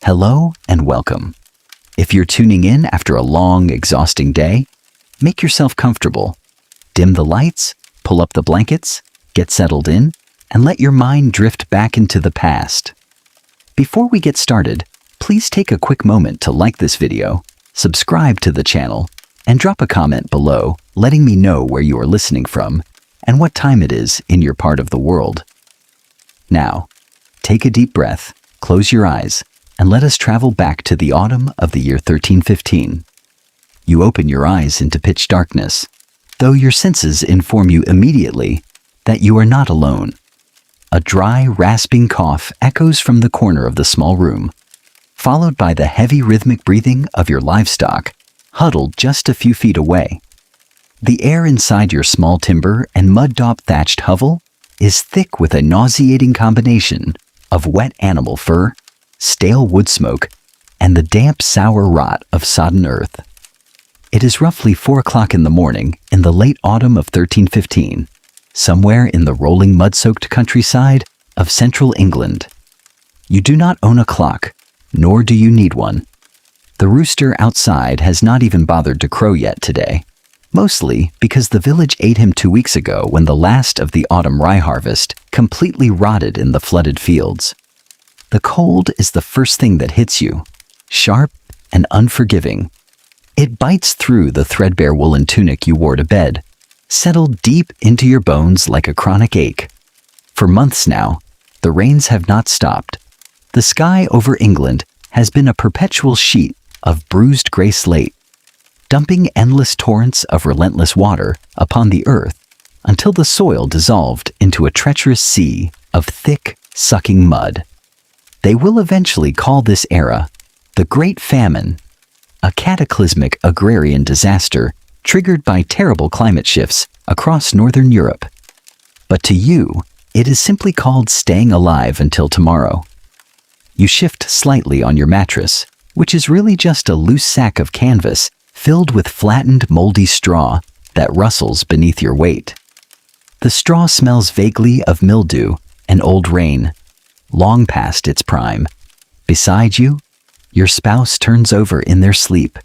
Hello and welcome. If you're tuning in after a long, exhausting day, make yourself comfortable. Dim the lights, pull up the blankets, get settled in, and let your mind drift back into the past. Before we get started, please take a quick moment to like this video, subscribe to the channel, and drop a comment below letting me know where you are listening from and what time it is in your part of the world. Now, take a deep breath, close your eyes, and let us travel back to the autumn of the year 1315. You open your eyes into pitch darkness, though your senses inform you immediately that you are not alone. A dry, rasping cough echoes from the corner of the small room, followed by the heavy rhythmic breathing of your livestock, huddled just a few feet away. The air inside your small timber and mud-daub thatched hovel is thick with a nauseating combination of wet animal fur, stale wood smoke, and the damp, sour rot of sodden earth. It is roughly 4 o'clock in the morning in the late autumn of 1315, somewhere in the rolling mud-soaked countryside of central England. You do not own a clock, nor do you need one. The rooster outside has not even bothered to crow yet today, mostly because the village ate him 2 weeks ago when the last of the autumn rye harvest completely rotted in the flooded fields. The cold is the first thing that hits you, sharp and unforgiving. It bites through the threadbare woolen tunic you wore to bed, settled deep into your bones like a chronic ache. For months now, the rains have not stopped. The sky over England has been a perpetual sheet of bruised gray slate, dumping endless torrents of relentless water upon the earth until the soil dissolved into a treacherous sea of thick, sucking mud. They will eventually call this era the Great Famine, a cataclysmic agrarian disaster triggered by terrible climate shifts across northern Europe. But to you, it is simply called staying alive until tomorrow. You shift slightly on your mattress, which is really just a loose sack of canvas filled with flattened, moldy straw that rustles beneath your weight. The straw smells vaguely of mildew and old rain, long past its prime. Beside you, your spouse turns over in their sleep,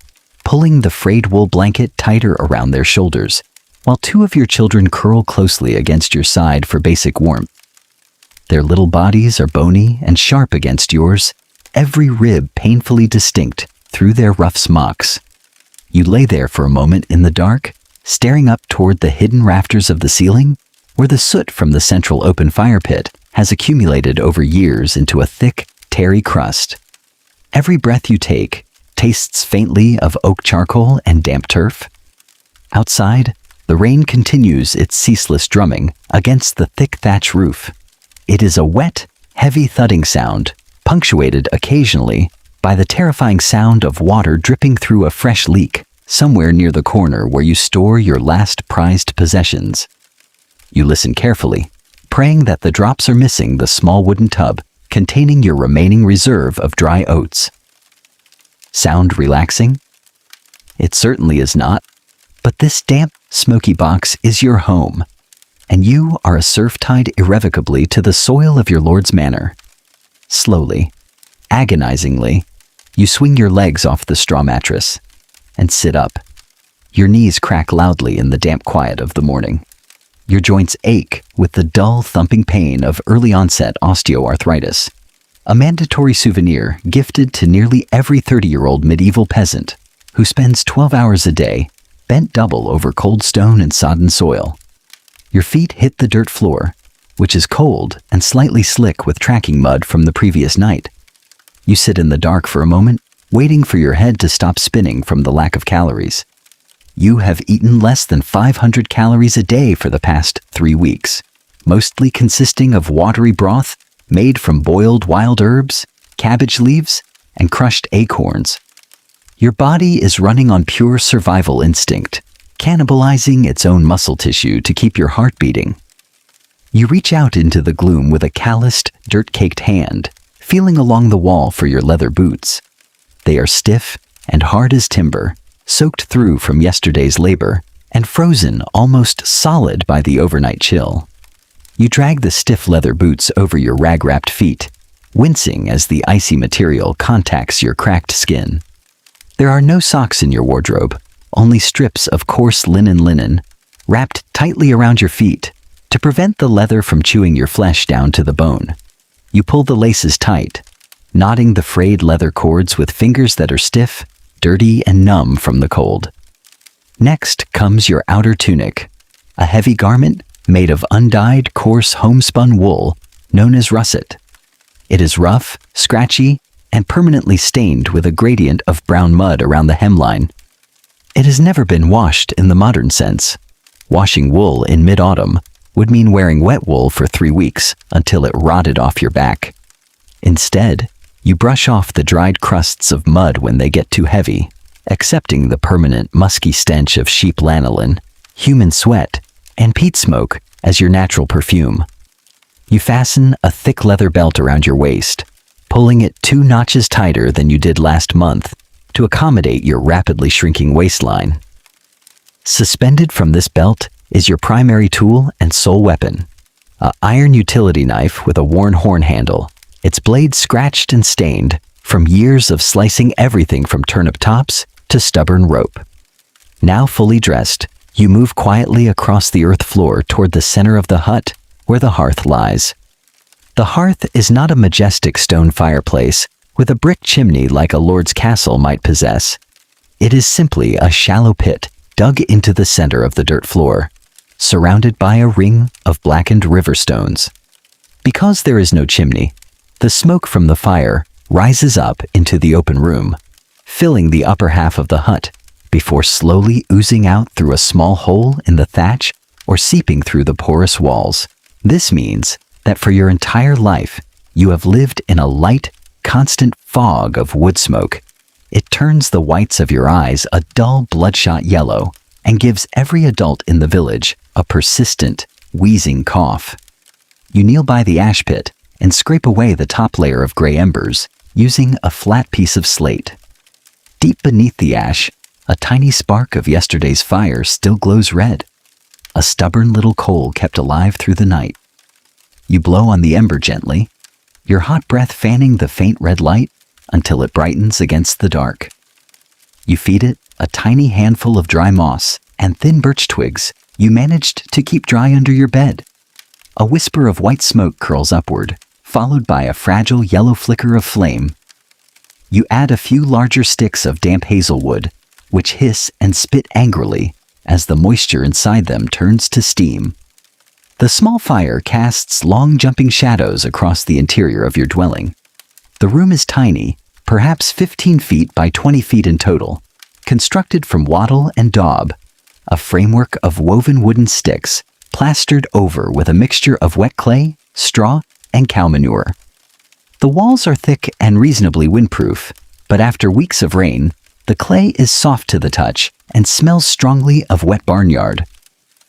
pulling the frayed wool blanket tighter around their shoulders, while 2 of your children curl closely against your side for basic warmth. Their little bodies are bony and sharp against yours, every rib painfully distinct through their rough smocks. You lay there for a moment in the dark, staring up toward the hidden rafters of the ceiling, where the soot from the central open fire pit has accumulated over years into a thick, tarry crust. Every breath you take tastes faintly of oak charcoal and damp turf. Outside, the rain continues its ceaseless drumming against the thick thatch roof. It is a wet, heavy thudding sound, punctuated occasionally by the terrifying sound of water dripping through a fresh leak somewhere near the corner where you store your last prized possessions. You listen carefully, praying that the drops are missing the small wooden tub containing your remaining reserve of dry oats. Sound relaxing? It certainly is not, but this damp, smoky box is your home, and you are a serf tied irrevocably to the soil of your lord's manor. Slowly, agonizingly, you swing your legs off the straw mattress and sit up. Your knees crack loudly in the damp quiet of the morning. Your joints ache with the dull, thumping pain of early-onset osteoarthritis, a mandatory souvenir gifted to nearly every 30-year-old medieval peasant who spends 12 hours a day bent double over cold stone and sodden soil. Your feet hit the dirt floor, which is cold and slightly slick with tracking mud from the previous night. You sit in the dark for a moment, waiting for your head to stop spinning from the lack of calories. You have eaten less than 500 calories a day for the past 3 weeks, mostly consisting of watery broth made from boiled wild herbs, cabbage leaves, and crushed acorns. Your body is running on pure survival instinct, cannibalizing its own muscle tissue to keep your heart beating. You reach out into the gloom with a calloused, dirt-caked hand, feeling along the wall for your leather boots. They are stiff and hard as timber, soaked through from yesterday's labor, and frozen almost solid by the overnight chill. You drag the stiff leather boots over your rag-wrapped feet, wincing as the icy material contacts your cracked skin. There are no socks in your wardrobe, only strips of coarse linen wrapped tightly around your feet to prevent the leather from chewing your flesh down to the bone. You pull the laces tight, knotting the frayed leather cords with fingers that are stiff, dirty, and numb from the cold. Next comes your outer tunic, a heavy garment made of undyed, coarse homespun wool known as russet. It is rough, scratchy, and permanently stained with a gradient of brown mud around the hemline. It has never been washed in the modern sense. Washing wool in mid-autumn would mean wearing wet wool for 3 weeks until it rotted off your back. Instead, you brush off the dried crusts of mud when they get too heavy, accepting the permanent musky stench of sheep lanolin, human sweat, and peat smoke as your natural perfume. You fasten a thick leather belt around your waist, pulling it 2 notches tighter than you did last month to accommodate your rapidly shrinking waistline. Suspended from this belt is your primary tool and sole weapon, an iron utility knife with a worn horn handle, its blade scratched and stained from years of slicing everything from turnip tops to stubborn rope. Now fully dressed, you move quietly across the earth floor toward the center of the hut where the hearth lies. The hearth is not a majestic stone fireplace with a brick chimney like a lord's castle might possess. It is simply a shallow pit dug into the center of the dirt floor, surrounded by a ring of blackened river stones. Because there is no chimney, the smoke from the fire rises up into the open room, filling the upper half of the hut before slowly oozing out through a small hole in the thatch or seeping through the porous walls. This means that for your entire life, you have lived in a light, constant fog of wood smoke. It turns the whites of your eyes a dull, bloodshot yellow and gives every adult in the village a persistent, wheezing cough. You kneel by the ash pit and scrape away the top layer of gray embers using a flat piece of slate. Deep beneath the ash, a tiny spark of yesterday's fire still glows red, a stubborn little coal kept alive through the night. You blow on the ember gently, your hot breath fanning the faint red light until it brightens against the dark. You feed it a tiny handful of dry moss and thin birch twigs you managed to keep dry under your bed. A whisper of white smoke curls upward, followed by a fragile yellow flicker of flame. You add a few larger sticks of damp hazelwood, which hiss and spit angrily as the moisture inside them turns to steam. The small fire casts long jumping shadows across the interior of your dwelling. The room is tiny, perhaps 15 feet by 20 feet in total, constructed from wattle-and-daub, a framework of woven wooden sticks plastered over with a mixture of wet clay, straw, and cow manure. The walls are thick and reasonably windproof, but after weeks of rain, the clay is soft to the touch and smells strongly of wet barnyard.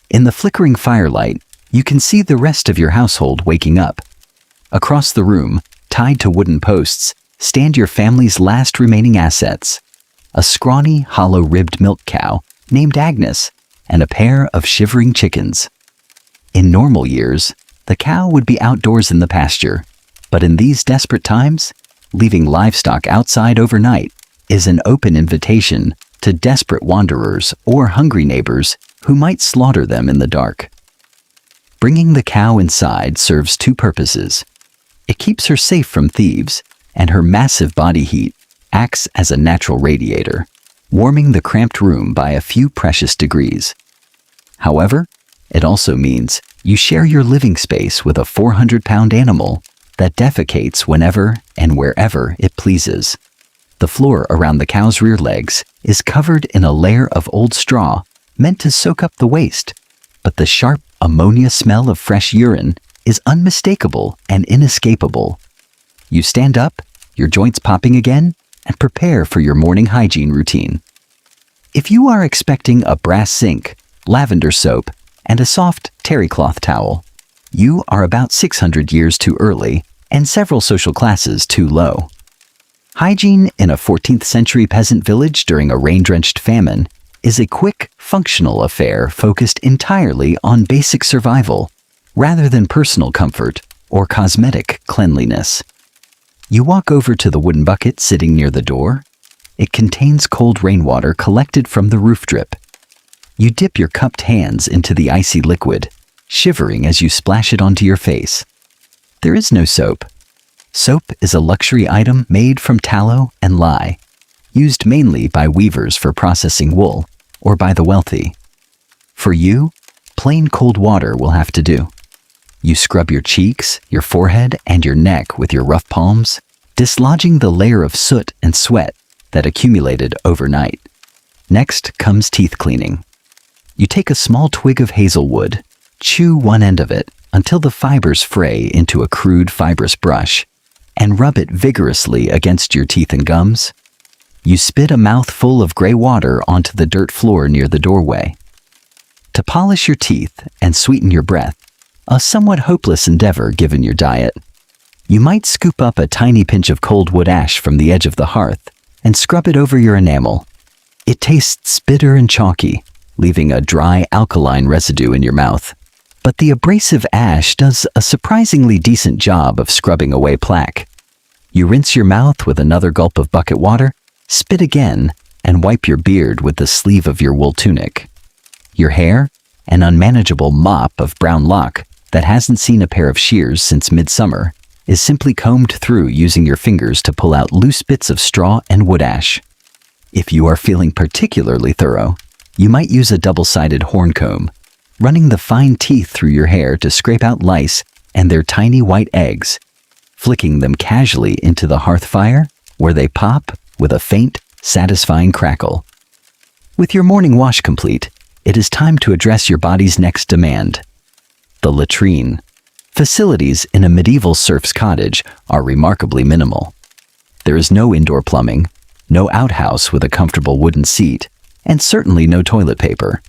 In the flickering firelight, you can see the rest of your household waking up. Across the room, tied to wooden posts, stand your family's last remaining assets: a scrawny, hollow-ribbed milk cow named Agnes and a pair of shivering chickens. In normal years, the cow would be outdoors in the pasture, but in these desperate times, leaving livestock outside overnight is an open invitation to desperate wanderers or hungry neighbors who might slaughter them in the dark. Bringing the cow inside serves 2 purposes. It keeps her safe from thieves, and her massive body heat acts as a natural radiator, warming the cramped room by a few precious degrees. However, it also means you share your living space with a 400-pound animal that defecates whenever and wherever it pleases. The floor around the cow's rear legs is covered in a layer of old straw meant to soak up the waste, but the sharp ammonia smell of fresh urine is unmistakable and inescapable. You stand up, your joints popping again, and prepare for your morning hygiene routine. If you are expecting a brass sink, lavender soap, and a soft terry cloth towel, you are about 600 years too early and several social classes too low. Hygiene in a 14th century peasant village during a rain-drenched famine is a quick, functional affair focused entirely on basic survival, rather than personal comfort or cosmetic cleanliness. You walk over to the wooden bucket sitting near the door. It contains cold rainwater collected from the roof drip. You dip your cupped hands into the icy liquid, shivering as you splash it onto your face. There is no soap. Soap is a luxury item made from tallow and lye, used mainly by weavers for processing wool or by the wealthy. For you, plain cold water will have to do. You scrub your cheeks, your forehead, and your neck with your rough palms, dislodging the layer of soot and sweat that accumulated overnight. Next comes teeth cleaning. You take a small twig of hazelwood, chew one end of it until the fibers fray into a crude fibrous brush, and rub it vigorously against your teeth and gums. You spit a mouthful of gray water onto the dirt floor near the doorway. To polish your teeth and sweeten your breath, a somewhat hopeless endeavor given your diet, you might scoop up a tiny pinch of cold wood ash from the edge of the hearth and scrub it over your enamel. It tastes bitter and chalky, leaving a dry, alkaline residue in your mouth. But the abrasive ash does a surprisingly decent job of scrubbing away plaque. You rinse your mouth with another gulp of bucket water, spit again, and wipe your beard with the sleeve of your wool tunic. Your hair, an unmanageable mop of brown lock that hasn't seen a pair of shears since midsummer, is simply combed through using your fingers to pull out loose bits of straw and wood ash. If you are feeling particularly thorough, you might use a double-sided horn comb, running the fine teeth through your hair to scrape out lice and their tiny white eggs, flicking them casually into the hearth fire, where they pop with a faint, satisfying crackle. With your morning wash complete, it is time to address your body's next demand: the latrine. Facilities in a medieval serf's cottage are remarkably minimal. There is no indoor plumbing, no outhouse with a comfortable wooden seat, and certainly no toilet paper.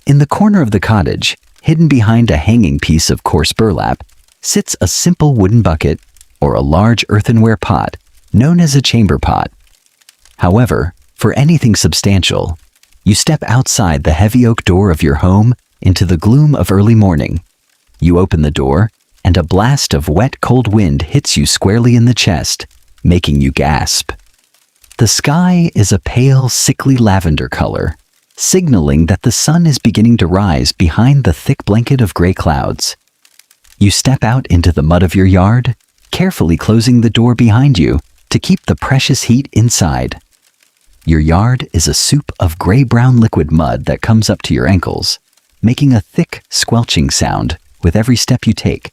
In the corner of the cottage, hidden behind a hanging piece of coarse burlap, sits a simple wooden bucket or a large earthenware pot known as a chamber pot. However, for anything substantial, you step outside the heavy oak door of your home into the gloom of early morning. You open the door, and a blast of wet, cold wind hits you squarely in the chest, making you gasp. The sky is a pale, sickly lavender color, signaling that the sun is beginning to rise behind the thick blanket of gray clouds. You step out into the mud of your yard, carefully closing the door behind you to keep the precious heat inside. Your yard is a soup of gray-brown liquid mud that comes up to your ankles, making a thick, squelching sound with every step you take.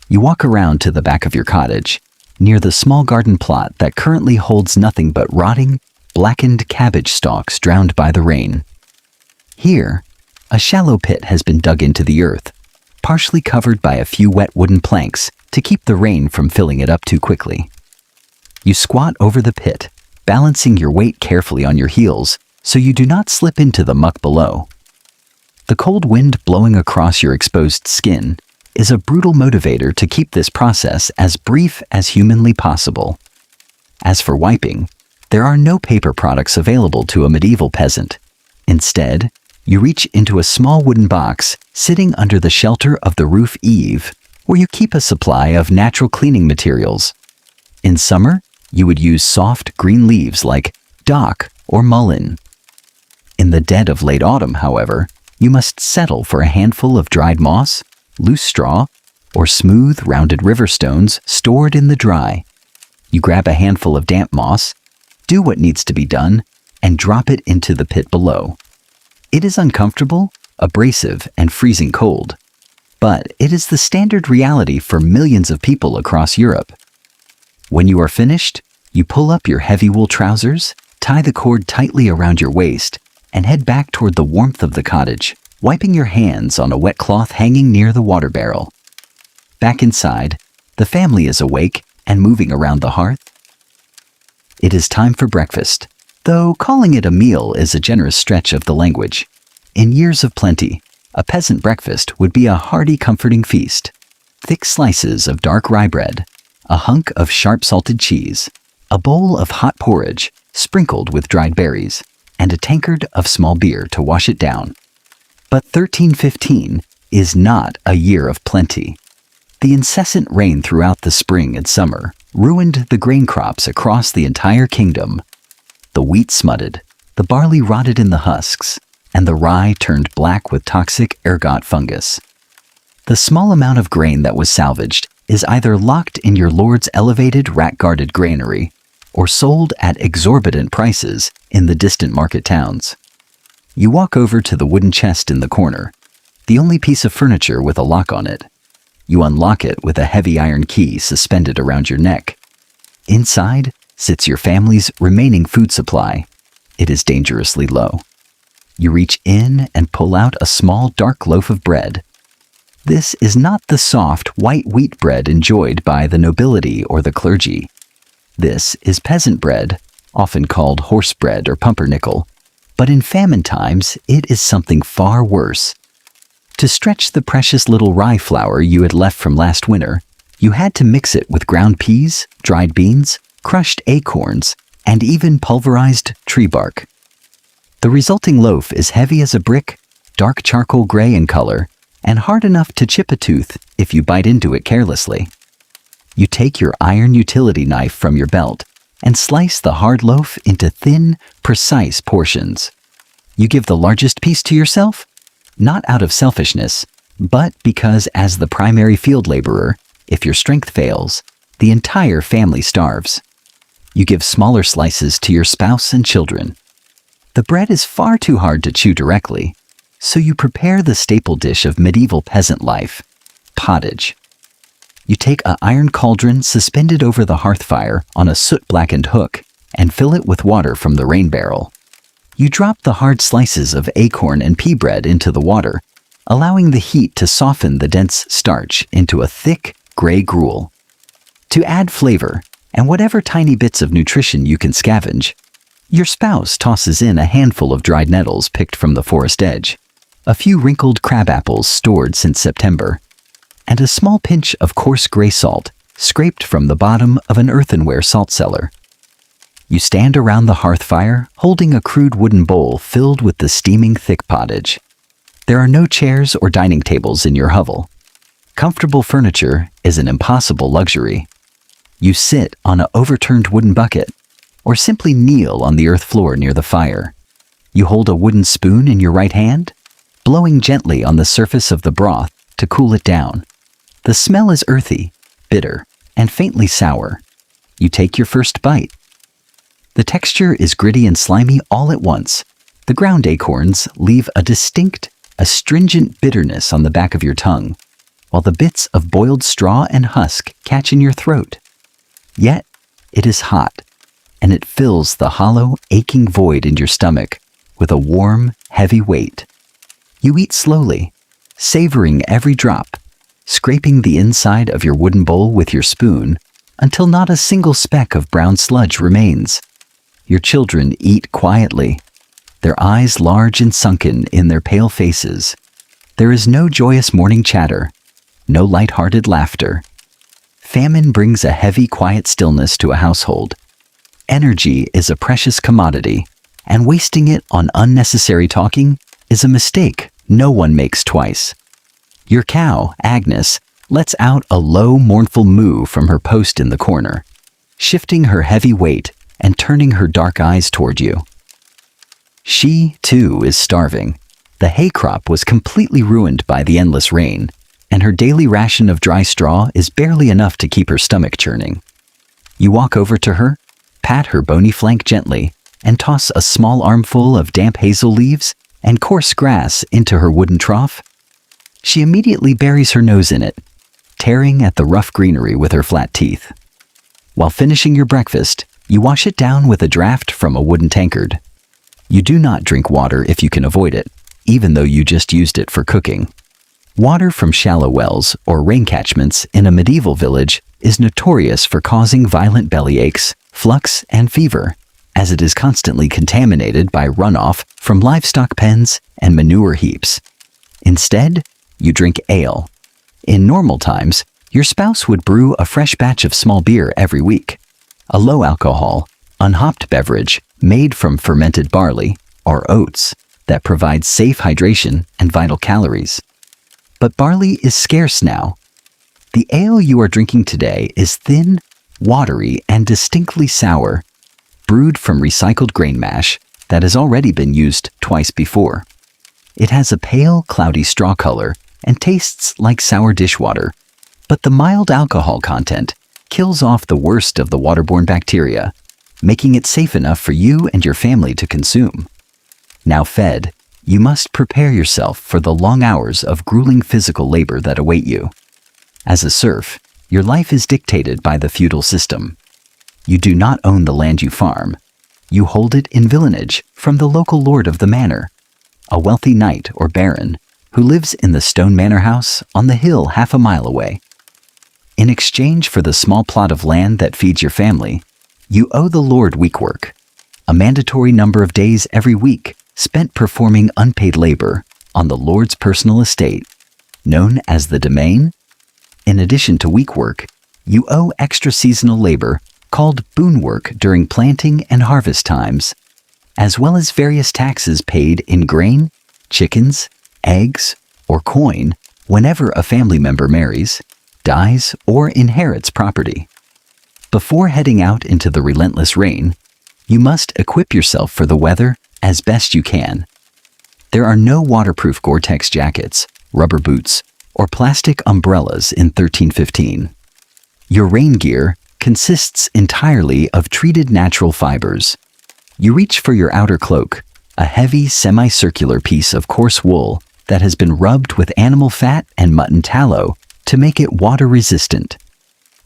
You walk around to the back of your cottage, near the small garden plot that currently holds nothing but rotting, blackened cabbage stalks drowned by the rain. Here, a shallow pit has been dug into the earth, partially covered by a few wet wooden planks to keep the rain from filling it up too quickly. You squat over the pit, balancing your weight carefully on your heels so you do not slip into the muck below. The cold wind blowing across your exposed skin is a brutal motivator to keep this process as brief as humanly possible. As for wiping, there are no paper products available to a medieval peasant. Instead, you reach into a small wooden box sitting under the shelter of the roof eave, where you keep a supply of natural cleaning materials. In summer, you would use soft green leaves like dock or mullein. In the dead of late autumn, however, you must settle for a handful of dried moss, loose straw, or smooth, rounded river stones stored in the dry. You grab a handful of damp moss, do what needs to be done, and drop it into the pit below. It is uncomfortable, abrasive, and freezing cold, but it is the standard reality for millions of people across Europe. When you are finished, you pull up your heavy wool trousers, tie the cord tightly around your waist, and head back toward the warmth of the cottage, wiping your hands on a wet cloth hanging near the water barrel. Back inside, the family is awake and moving around the hearth. It is time for breakfast, though calling it a meal is a generous stretch of the language. In years of plenty, a peasant breakfast would be a hearty, comforting feast. Thick slices of dark rye bread, a hunk of sharp salted cheese, a bowl of hot porridge sprinkled with dried berries, and a tankard of small beer to wash it down. But 1315 is not a year of plenty. The incessant rain throughout the spring and summer ruined the grain crops across the entire kingdom. The wheat smutted, the barley rotted in the husks, and the rye turned black with toxic ergot fungus. The small amount of grain that was salvaged is either locked in your lord's elevated rat-guarded granary or sold at exorbitant prices in the distant market towns. You walk over to the wooden chest in the corner, the only piece of furniture with a lock on it. You unlock it with a heavy iron key suspended around your neck. Inside sits your family's remaining food supply. It is dangerously low. You reach in and pull out a small dark loaf of bread. This is not the soft white wheat bread enjoyed by the nobility or the clergy. This is peasant bread, often called horse bread or pumpernickel, but in famine times it is something far worse. To stretch the precious little rye flour you had left from last winter, you had to mix it with ground peas, dried beans, crushed acorns, and even pulverized tree bark. The resulting loaf is heavy as a brick, dark charcoal gray in color, and hard enough to chip a tooth if you bite into it carelessly. You take your iron utility knife from your belt and slice the hard loaf into thin, precise portions. You give the largest piece to yourself, not out of selfishness, but because as the primary field laborer, if your strength fails, the entire family starves. You give smaller slices to your spouse and children. The bread is far too hard to chew directly, so you prepare the staple dish of medieval peasant life, pottage. You take an iron cauldron suspended over the hearth fire on a soot-blackened hook and fill it with water from the rain barrel. You drop the hard slices of acorn-and-pea bread into the water, allowing the heat to soften the dense starch into a thick, gray gruel. To add flavor, and whatever tiny bits of nutrition you can scavenge, your spouse tosses in a handful of dried nettles picked from the forest edge, a few wrinkled crab apples stored since September, and a small pinch of coarse gray salt scraped from the bottom of an earthenware salt cellar. You stand around the hearth fire holding a crude wooden bowl filled with the steaming thick pottage. There are no chairs or dining tables in your hovel. Comfortable furniture is an impossible luxury. You sit on an overturned wooden bucket, or simply kneel on the earth floor near the fire. You hold a wooden spoon in your right hand, blowing gently on the surface of the broth to cool it down. The smell is earthy, bitter, and faintly sour. You take your first bite. The texture is gritty and slimy all at once. The ground acorns leave a distinct, astringent bitterness on the back of your tongue, while the bits of boiled straw and husk catch in your throat. Yet, it is hot, and it fills the hollow, aching void in your stomach with a warm, heavy weight. You eat slowly, savoring every drop, scraping the inside of your wooden bowl with your spoon until not a single speck of brown sludge remains. Your children eat quietly, their eyes large and sunken in their pale faces. There is no joyous morning chatter, no light-hearted laughter. Famine brings a heavy, quiet stillness to a household. Energy is a precious commodity, and wasting it on unnecessary talking is a mistake no one makes twice. Your cow, Agnes, lets out a low, mournful moo from her post in the corner, shifting her heavy weight and turning her dark eyes toward you. She, too, is starving. The hay crop was completely ruined by the endless rain, and her daily ration of dry straw is barely enough to keep her stomach churning. You walk over to her, pat her bony flank gently, and toss a small armful of damp hazel leaves and coarse grass into her wooden trough. She immediately buries her nose in it, tearing at the rough greenery with her flat teeth. While finishing your breakfast, you wash it down with a draft from a wooden tankard. You do not drink water if you can avoid it, even though you just used it for cooking. Water from shallow wells or rain catchments in a medieval village is notorious for causing violent belly aches, flux, and fever, as it is constantly contaminated by runoff from livestock pens and manure heaps. Instead, you drink ale. In normal times, your spouse would brew a fresh batch of small beer every week, a low-alcohol, unhopped beverage made from fermented barley or oats that provides safe hydration and vital calories. But barley is scarce now. The ale you are drinking today is thin, watery, and distinctly sour, brewed from recycled grain mash that has already been used twice before. It has a pale, cloudy straw color and tastes like sour dishwater, but the mild alcohol content kills off the worst of the waterborne bacteria, making it safe enough for you and your family to consume. Now fed, you must prepare yourself for the long hours of grueling physical labor that await you. As a serf, your life is dictated by the feudal system. You do not own the land you farm. You hold it in villanage from the local lord of the manor, a wealthy knight or baron who lives in the stone manor house on the hill half a mile away. In exchange for the small plot of land that feeds your family, you owe the lord week work, a mandatory number of days every week spent performing unpaid labor on the lord's personal estate, known as the demesne. In addition to week work, you owe extra seasonal labor called boon work during planting and harvest times, as well as various taxes paid in grain, chickens, eggs, or coin whenever a family member marries, dies, or inherits property. Before heading out into the relentless rain, you must equip yourself for the weather as best you can. There are no waterproof Gore-Tex jackets, rubber boots, or plastic umbrellas in 1315. Your rain gear consists entirely of treated natural fibers. You reach for your outer cloak, a heavy semicircular piece of coarse wool that has been rubbed with animal fat and mutton tallow to make it water-resistant.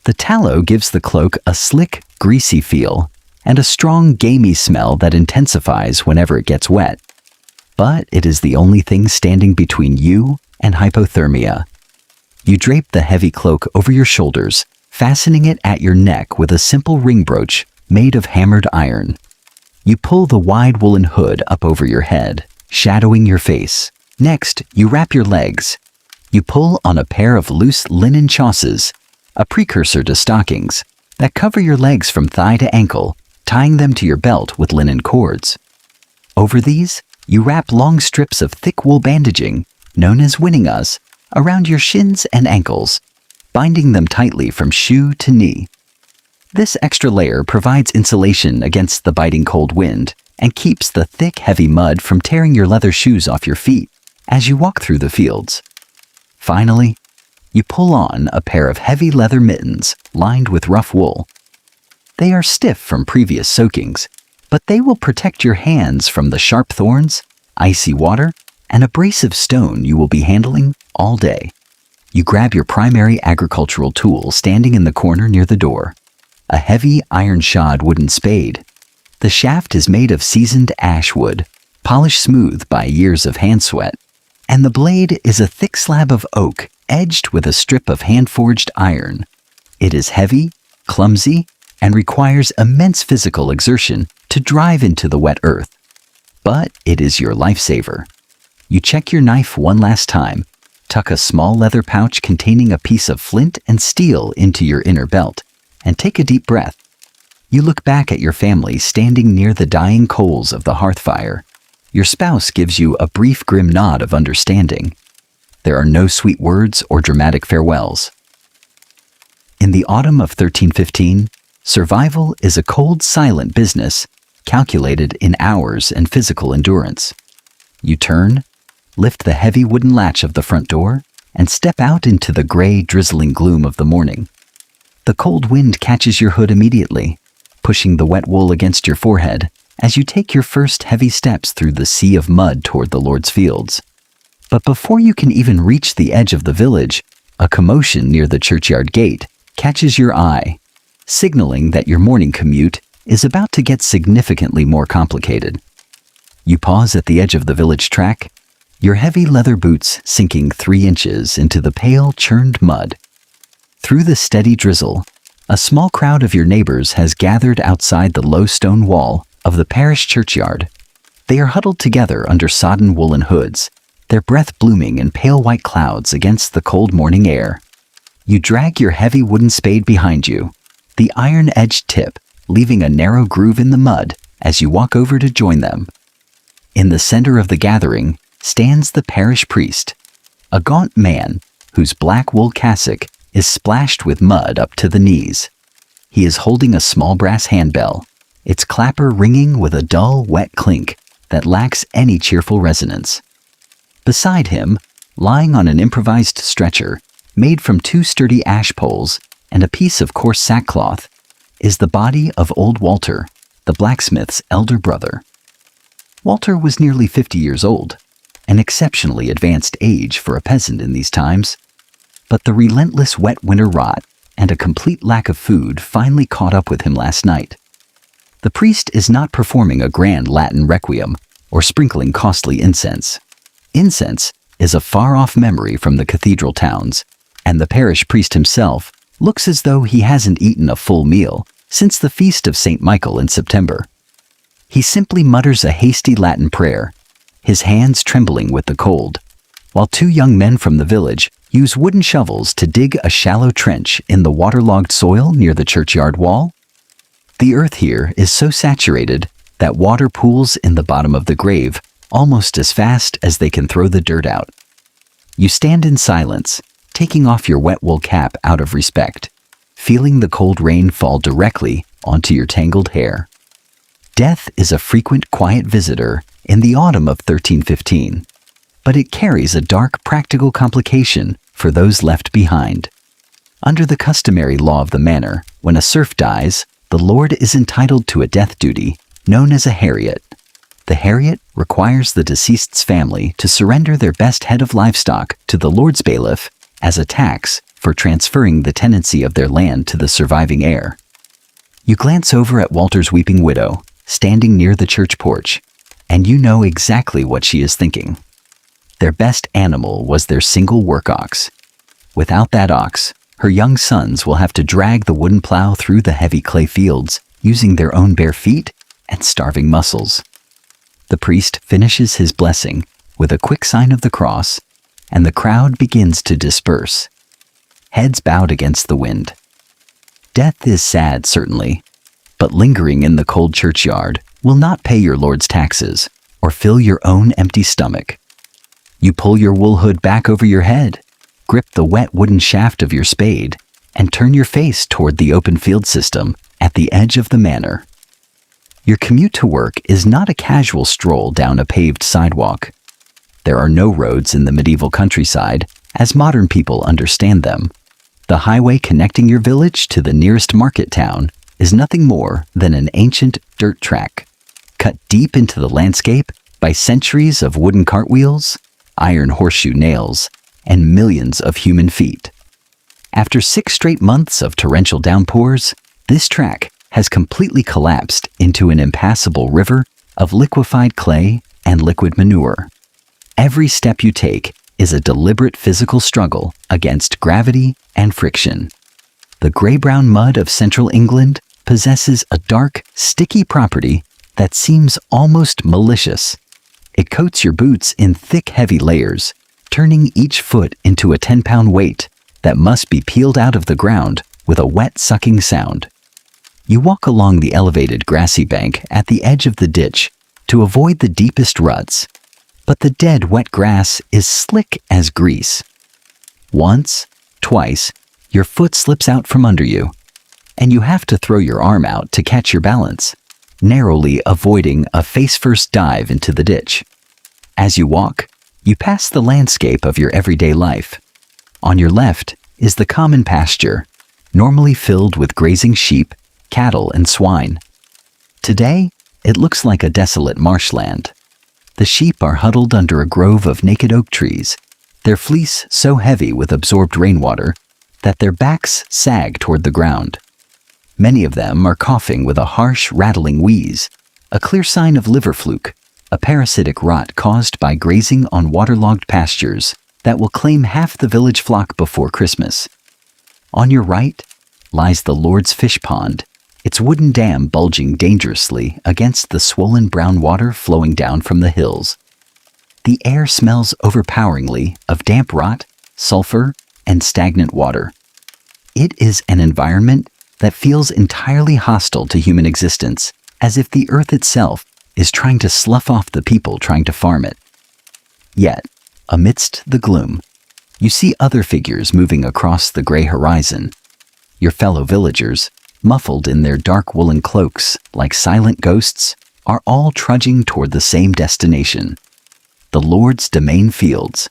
The tallow gives the cloak a slick, greasy feel and a strong, gamey smell that intensifies whenever it gets wet. But it is the only thing standing between you and hypothermia. You drape the heavy cloak over your shoulders, fastening it at your neck with a simple ring brooch made of hammered iron. You pull the wide woolen hood up over your head, shadowing your face. Next, you wrap your legs. You pull on a pair of loose linen chausses, a precursor to stockings, that cover your legs from thigh to ankle, tying them to your belt with linen cords. Over these, you wrap long strips of thick wool bandaging, known as winningas, around your shins and ankles, binding them tightly from shoe to knee. This extra layer provides insulation against the biting cold wind and keeps the thick, heavy mud from tearing your leather shoes off your feet as you walk through the fields. Finally, you pull on a pair of heavy leather mittens lined with rough wool. They are stiff from previous soakings, but they will protect your hands from the sharp thorns, icy water, and abrasive stone you will be handling all day. You grab your primary agricultural tool standing in the corner near the door, a heavy iron-shod wooden spade. The shaft is made of seasoned ash wood, polished smooth by years of hand sweat, and the blade is a thick slab of oak edged with a strip of hand-forged iron. It is heavy, clumsy, and requires immense physical exertion to drive into the wet earth. But it is your lifesaver. You check your knife one last time, tuck a small leather pouch containing a piece of flint and steel into your inner belt, and take a deep breath. You look back at your family standing near the dying coals of the hearth fire. Your spouse gives you a brief, grim nod of understanding. There are no sweet words or dramatic farewells. In the autumn of 1315, survival is a cold, silent business, calculated in hours and physical endurance. You turn, lift the heavy wooden latch of the front door, and step out into the gray, drizzling gloom of the morning. The cold wind catches your hood immediately, pushing the wet wool against your forehead as you take your first heavy steps through the sea of mud toward the Lord's fields. But before you can even reach the edge of the village, a commotion near the churchyard gate catches your eye, signaling that your morning commute is about to get significantly more complicated. You pause at the edge of the village track, your heavy leather boots sinking 3 inches into the pale, churned mud. Through the steady drizzle, a small crowd of your neighbors has gathered outside the low stone wall of the parish churchyard. They are huddled together under sodden woolen hoods, their breath blooming in pale white clouds against the cold morning air. You drag your heavy wooden spade behind you, the iron-edged tip leaving a narrow groove in the mud as you walk over to join them. In the center of the gathering stands the parish priest, a gaunt man whose black wool cassock is splashed with mud up to the knees. He is holding a small brass handbell, its clapper ringing with a dull, wet clink that lacks any cheerful resonance. Beside him, lying on an improvised stretcher made from 2 sturdy ash poles and a piece of coarse sackcloth, is the body of old Walter, the blacksmith's elder brother. Walter was nearly 50 years old, an exceptionally advanced age for a peasant in these times, but the relentless wet winter rot and a complete lack of food finally caught up with him last night. The priest is not performing a grand Latin requiem or sprinkling costly incense. Incense is a far-off memory from the cathedral towns, and the parish priest himself looks as though he hasn't eaten a full meal since the feast of St. Michael in September. He simply mutters a hasty Latin prayer, his hands trembling with the cold, while 2 young men from the village use wooden shovels to dig a shallow trench in the waterlogged soil near the churchyard wall. The earth here is so saturated that water pools in the bottom of the grave almost as fast as they can throw the dirt out. You stand in silence, taking off your wet wool cap out of respect, feeling the cold rain fall directly onto your tangled hair. Death is a frequent quiet visitor in the autumn of 1315, but it carries a dark practical complication for those left behind. Under the customary law of the manor, when a serf dies, the lord is entitled to a death duty known as a heriot. The heriot requires the deceased's family to surrender their best head of livestock to the lord's bailiff as a tax for transferring the tenancy of their land to the surviving heir. You glance over at Walter's weeping widow, standing near the church porch, and you know exactly what she is thinking. Their best animal was their single work ox. Without that ox, her young sons will have to drag the wooden plow through the heavy clay fields using their own bare feet and starving muscles. The priest finishes his blessing with a quick sign of the cross, and the crowd begins to disperse, heads bowed against the wind. Death is sad, certainly, but lingering in the cold churchyard will not pay your lord's taxes or fill your own empty stomach. You pull your wool hood back over your head, grip the wet wooden shaft of your spade, and turn your face toward the open field system at the edge of the manor. Your commute to work is not a casual stroll down a paved sidewalk. There are no roads in the medieval countryside, as modern people understand them. The highway connecting your village to the nearest market town is nothing more than an ancient dirt track, cut deep into the landscape by centuries of wooden cartwheels, iron horseshoe nails, and millions of human feet. After 6 straight months of torrential downpours, this track has completely collapsed into an impassable river of liquefied clay and liquid manure. Every step you take is a deliberate physical struggle against gravity and friction. The gray-brown mud of central England possesses a dark, sticky property that seems almost malicious. It coats your boots in thick, heavy layers, turning each foot into a 10-pound weight that must be peeled out of the ground with a wet, sucking sound. You walk along the elevated grassy bank at the edge of the ditch to avoid the deepest ruts, but the dead, wet grass is slick as grease. Once, twice, your foot slips out from under you, and you have to throw your arm out to catch your balance, narrowly avoiding a face-first dive into the ditch. As you walk, you pass the landscape of your everyday life. On your left is the common pasture, normally filled with grazing sheep, cattle, and swine. Today, it looks like a desolate marshland. The sheep are huddled under a grove of naked oak trees, their fleece so heavy with absorbed rainwater that their backs sag toward the ground. Many of them are coughing with a harsh, rattling wheeze, a clear sign of liver fluke, a parasitic rot caused by grazing on waterlogged pastures that will claim half the village flock before Christmas. On your right lies the Lord's fish pond, its wooden dam bulging dangerously against the swollen brown water flowing down from the hills. The air smells overpoweringly of damp rot, sulfur, and stagnant water. It is an environment that feels entirely hostile to human existence, as if the earth itself is trying to slough off the people trying to farm it. Yet, amidst the gloom, you see other figures moving across the gray horizon. Your fellow villagers, muffled in their dark woolen cloaks like silent ghosts, are all trudging toward the same destination, the Lord's domain fields.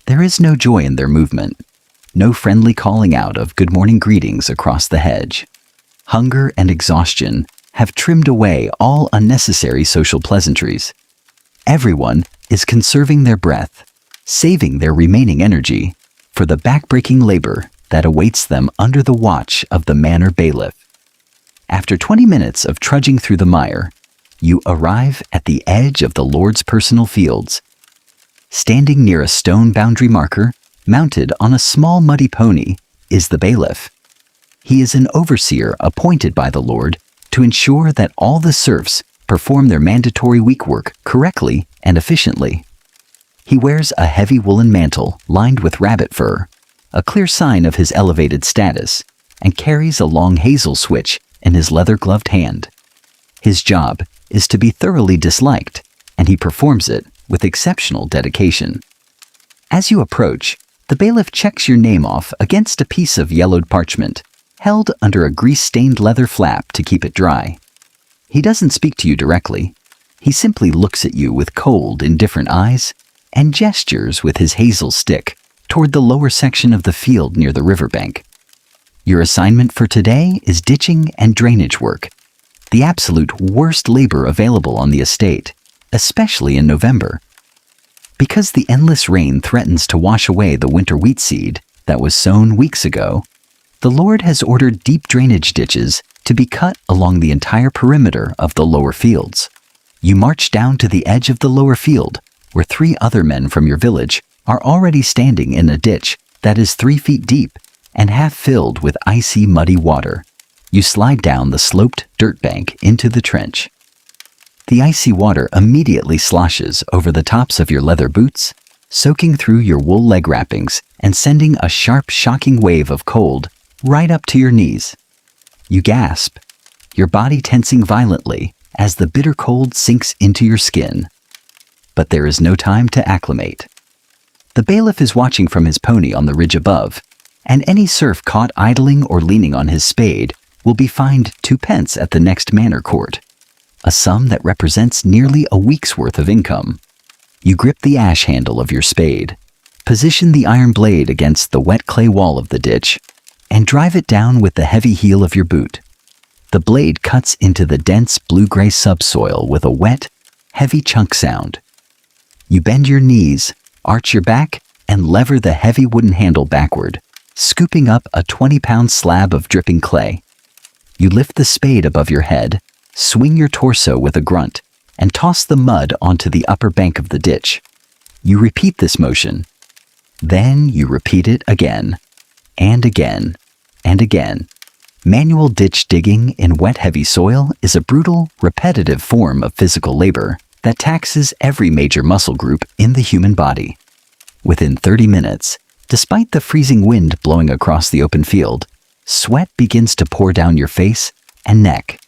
There is no joy in their movement, no friendly calling out of good morning greetings across the hedge. Hunger and exhaustion have trimmed away all unnecessary social pleasantries. Everyone is conserving their breath, saving their remaining energy for the backbreaking labor that awaits them under the watch of the manor bailiff. After 20 minutes of trudging through the mire, you arrive at the edge of the Lord's personal fields. Standing near a stone boundary marker, mounted on a small muddy pony, is the bailiff. He is an overseer appointed by the Lord to ensure that all the serfs perform their mandatory week work correctly and efficiently. He wears a heavy woolen mantle lined with rabbit fur, a clear sign of his elevated status, and carries a long hazel switch in his leather-gloved hand. His job is to be thoroughly disliked, and he performs it with exceptional dedication. As you approach, the bailiff checks your name off against a piece of yellowed parchment, held under a grease-stained leather flap to keep it dry. He doesn't speak to you directly. He simply looks at you with cold, indifferent eyes and gestures with his hazel stick toward the lower section of the field near the riverbank. Your assignment for today is ditching and drainage work, the absolute worst labor available on the estate, especially in November. Because the endless rain threatens to wash away the winter wheat seed that was sown weeks ago, the Lord has ordered deep drainage ditches to be cut along the entire perimeter of the lower fields. You march down to the edge of the lower field, where 3 other men from your village are already standing in a ditch that is 3 feet deep and half filled with icy, muddy water. You slide down the sloped dirt bank into the trench. The icy water immediately sloshes over the tops of your leather boots, soaking through your wool leg wrappings and sending a sharp, shocking wave of cold right up to your knees. You gasp, your body tensing violently as the bitter cold sinks into your skin. But there is no time to acclimate. The bailiff is watching from his pony on the ridge above, and any serf caught idling or leaning on his spade will be fined 2 pence at the next manor court, a sum that represents nearly a week's worth of income. You grip the ash handle of your spade, position the iron blade against the wet clay wall of the ditch, and drive it down with the heavy heel of your boot. The blade cuts into the dense blue-gray subsoil with a wet, heavy chunk sound. You bend your knees, arch your back, and lever the heavy wooden handle backward, scooping up a 20-pound slab of dripping clay. You lift the spade above your head, swing your torso with a grunt, and toss the mud onto the upper bank of the ditch. You repeat this motion. Then you repeat it again, and again, and again. Manual ditch digging in wet, heavy soil is a brutal, repetitive form of physical labor that taxes every major muscle group in the human body. Within 30 minutes, despite the freezing wind blowing across the open field, sweat begins to pour down your face and neck.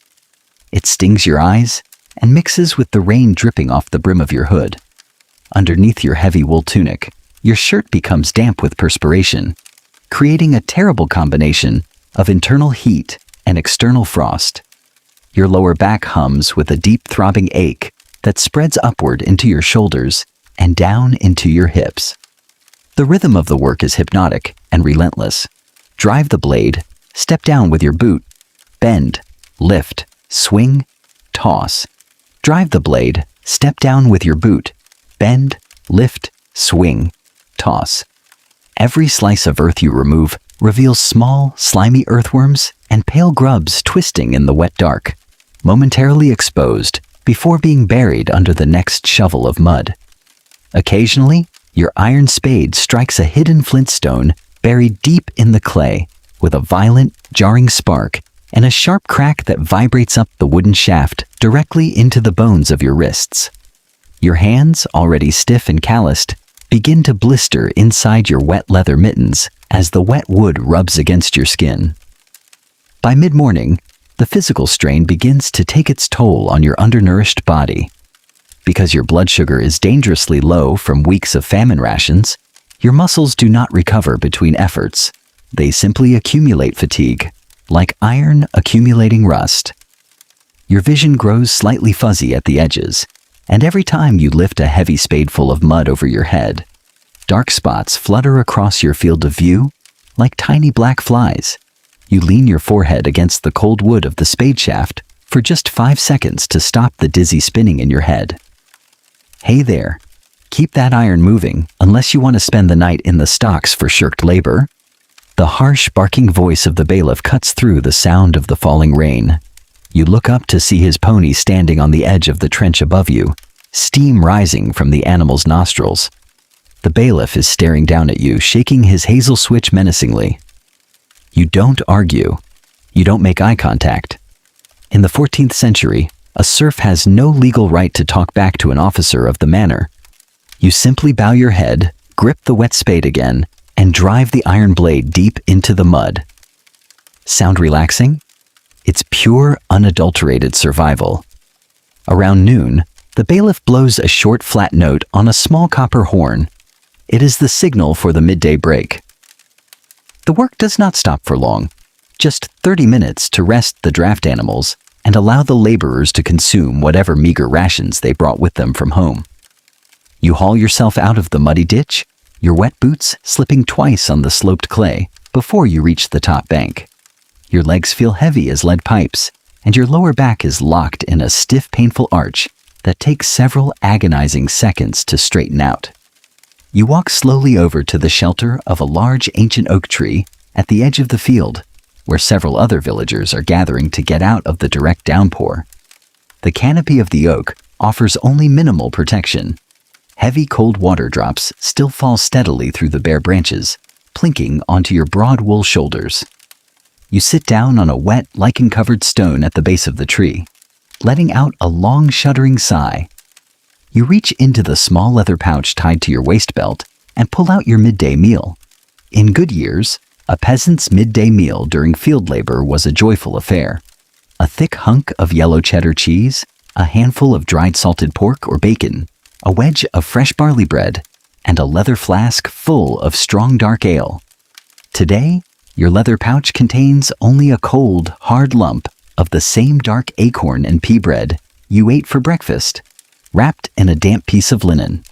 It stings your eyes and mixes with the rain dripping off the brim of your hood. Underneath your heavy wool tunic, your shirt becomes damp with perspiration, creating a terrible combination of internal heat and external frost. Your lower back hums with a deep throbbing ache that spreads upward into your shoulders and down into your hips. The rhythm of the work is hypnotic and relentless. Drive the blade, step down with your boot, bend, lift, swing, toss. Drive the blade, step down with your boot, bend, lift, swing, toss. Every slice of earth you remove reveals small, slimy earthworms and pale grubs twisting in the wet dark, momentarily exposed before being buried under the next shovel of mud. Occasionally, your iron spade strikes a hidden flintstone buried deep in the clay with a violent, jarring spark and a sharp crack that vibrates up the wooden shaft directly into the bones of your wrists. Your hands, already stiff and calloused, begin to blister inside your wet leather mittens as the wet wood rubs against your skin. By mid-morning, the physical strain begins to take its toll on your undernourished body. Because your blood sugar is dangerously low from weeks of famine rations, your muscles do not recover between efforts. They simply accumulate fatigue, like iron accumulating rust. Your vision grows slightly fuzzy at the edges, and every time you lift a heavy spadeful of mud over your head, dark spots flutter across your field of view like tiny black flies. You lean your forehead against the cold wood of the spade shaft for just 5 seconds to stop the dizzy spinning in your head. Hey there, keep that iron moving unless you want to spend the night in the stocks for shirked labor. The harsh barking voice of the bailiff cuts through the sound of the falling rain. You look up to see his pony standing on the edge of the trench above you, steam rising from the animal's nostrils. The bailiff is staring down at you, shaking his hazel switch menacingly. You don't argue. You don't make eye contact. In the 14th century, a serf has no legal right to talk back to an officer of the manor. You simply bow your head, grip the wet spade again, and drive the iron blade deep into the mud. Sound relaxing? It's pure, unadulterated survival. Around noon, the bailiff blows a short, flat note on a small copper horn. It is the signal for the midday break. The work does not stop for long, just 30 minutes to rest the draft animals and allow the laborers to consume whatever meager rations they brought with them from home. You haul yourself out of the muddy ditch, your wet boots slipping twice on the sloped clay before you reach the top bank. Your legs feel heavy as lead pipes, and your lower back is locked in a stiff, painful arch that takes several agonizing seconds to straighten out. You walk slowly over to the shelter of a large ancient oak tree at the edge of the field, where several other villagers are gathering to get out of the direct downpour. The canopy of the oak offers only minimal protection. Heavy cold water drops still fall steadily through the bare branches, plinking onto your broad wool shoulders. You sit down on a wet, lichen-covered stone at the base of the tree, letting out a long, shuddering sigh. You reach into the small leather pouch tied to your waist belt and pull out your midday meal. In good years, a peasant's midday meal during field labor was a joyful affair. A thick hunk of yellow cheddar cheese, a handful of dried salted pork or bacon, a wedge of fresh barley bread, and a leather flask full of strong dark ale. Today, your leather pouch contains only a cold, hard lump of the same dark acorn-and-pea bread you ate for breakfast, wrapped in a damp piece of linen.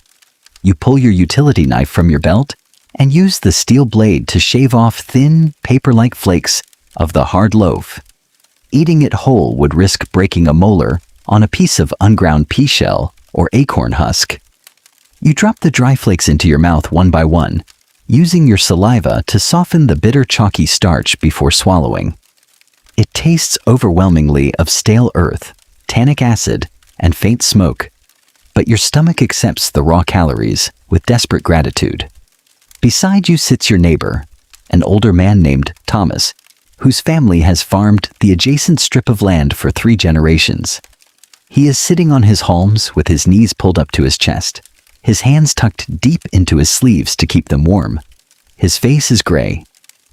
You pull your utility knife from your belt and use the steel blade to shave off thin, paper-like flakes of the hard loaf. Eating it whole would risk breaking a molar on a piece of unground pea shell or acorn husk. You drop the dry flakes into your mouth one by one, using your saliva to soften the bitter, chalky starch before swallowing. It tastes overwhelmingly of stale earth, tannic acid, and faint smoke, but your stomach accepts the raw calories with desperate gratitude. Beside you sits your neighbor, an older man named Thomas, whose family has farmed the adjacent strip of land for 3 generations. He is sitting on his haulms with his knees pulled up to his chest, his hands tucked deep into his sleeves to keep them warm. His face is gray,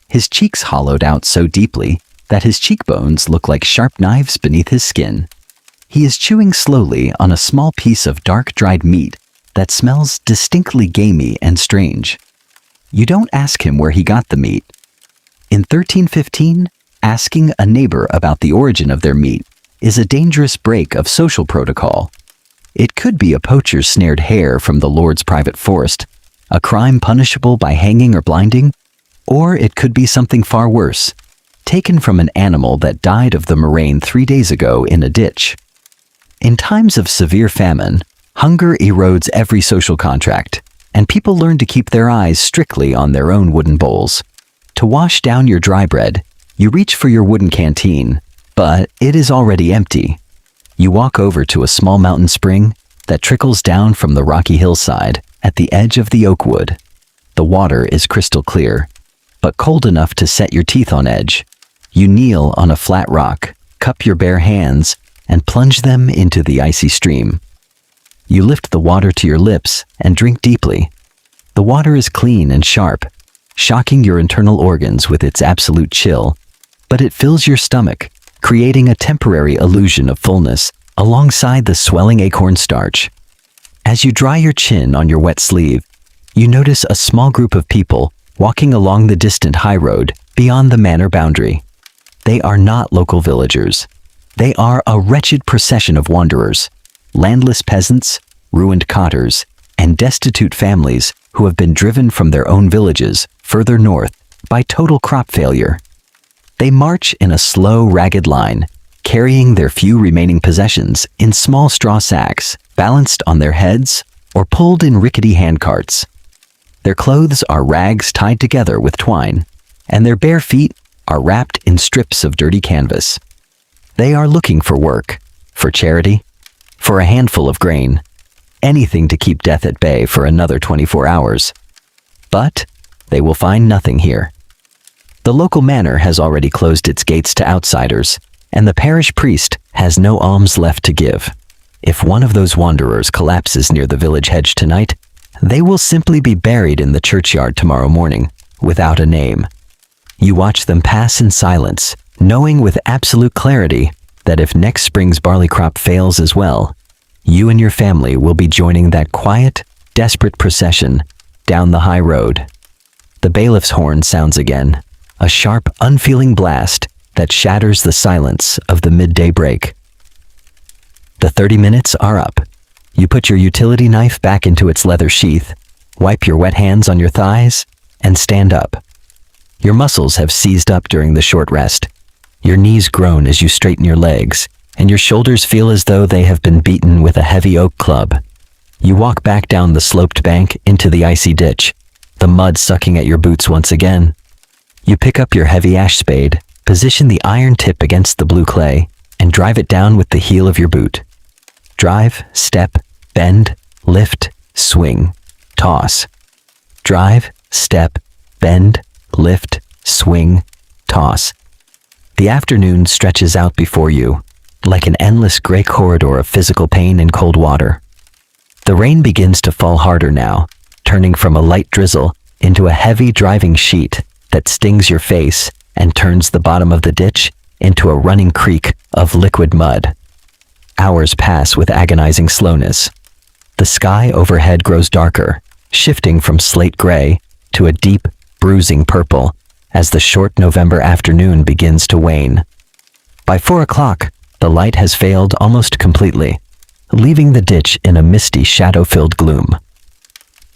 his cheeks hollowed out so deeply that his cheekbones look like sharp knives beneath his skin. He is chewing slowly on a small piece of dark dried meat that smells distinctly gamey and strange. You don't ask him where he got the meat. In 1315, asking a neighbor about the origin of their meat is a dangerous break of social protocol. It could be a poacher's snared hare from the Lord's private forest, a crime punishable by hanging or blinding, or it could be something far worse, taken from an animal that died of the murrain 3 days ago in a ditch. In times of severe famine, hunger erodes every social contract, and people learn to keep their eyes strictly on their own wooden bowls. To wash down your dry bread, you reach for your wooden canteen, but it is already empty. You walk over to a small mountain spring that trickles down from the rocky hillside at the edge of the oak wood. The water is crystal clear, but cold enough to set your teeth on edge. You kneel on a flat rock, cup your bare hands, and plunge them into the icy stream. You lift the water to your lips and drink deeply. The water is clean and sharp, shocking your internal organs with its absolute chill, but it fills your stomach, creating a temporary illusion of fullness alongside the swelling acorn starch. As you dry your chin on your wet sleeve, you notice a small group of people walking along the distant high road beyond the manor boundary. They are not local villagers. They are a wretched procession of wanderers, landless peasants, ruined cotters, and destitute families who have been driven from their own villages further north by total crop failure. They march in a slow, ragged line, carrying their few remaining possessions in small straw sacks balanced on their heads or pulled in rickety handcarts. Their clothes are rags tied together with twine, and their bare feet are wrapped in strips of dirty canvas. They are looking for work, for charity, for a handful of grain, anything to keep death at bay for another 24 hours. But they will find nothing here. The local manor has already closed its gates to outsiders, and the parish priest has no alms left to give. If one of those wanderers collapses near the village hedge tonight, they will simply be buried in the churchyard tomorrow morning, without a name. You watch them pass in silence, knowing with absolute clarity that if next spring's barley crop fails as well, you and your family will be joining that quiet, desperate procession down the high road. The bailiff's horn sounds again, a sharp, unfeeling blast that shatters the silence of the midday break. The 30 minutes are up. You put your utility knife back into its leather sheath, wipe your wet hands on your thighs, and stand up. Your muscles have seized up during the short rest. Your knees groan as you straighten your legs, and your shoulders feel as though they have been beaten with a heavy oak club. You walk back down the sloped bank into the icy ditch, the mud sucking at your boots once again. You pick up your heavy ash spade, position the iron tip against the blue clay, and drive it down with the heel of your boot. Drive, step, bend, lift, swing, toss. Drive, step, bend, lift, swing, toss. The afternoon stretches out before you, like an endless gray corridor of physical pain and cold water. The rain begins to fall harder now, turning from a light drizzle into a heavy driving sheet that stings your face and turns the bottom of the ditch into a running creek of liquid mud. Hours pass with agonizing slowness. The sky overhead grows darker, shifting from slate gray to a deep, bruising purple as the short November afternoon begins to wane. By 4 o'clock, the light has failed almost completely, leaving the ditch in a misty, shadow-filled gloom.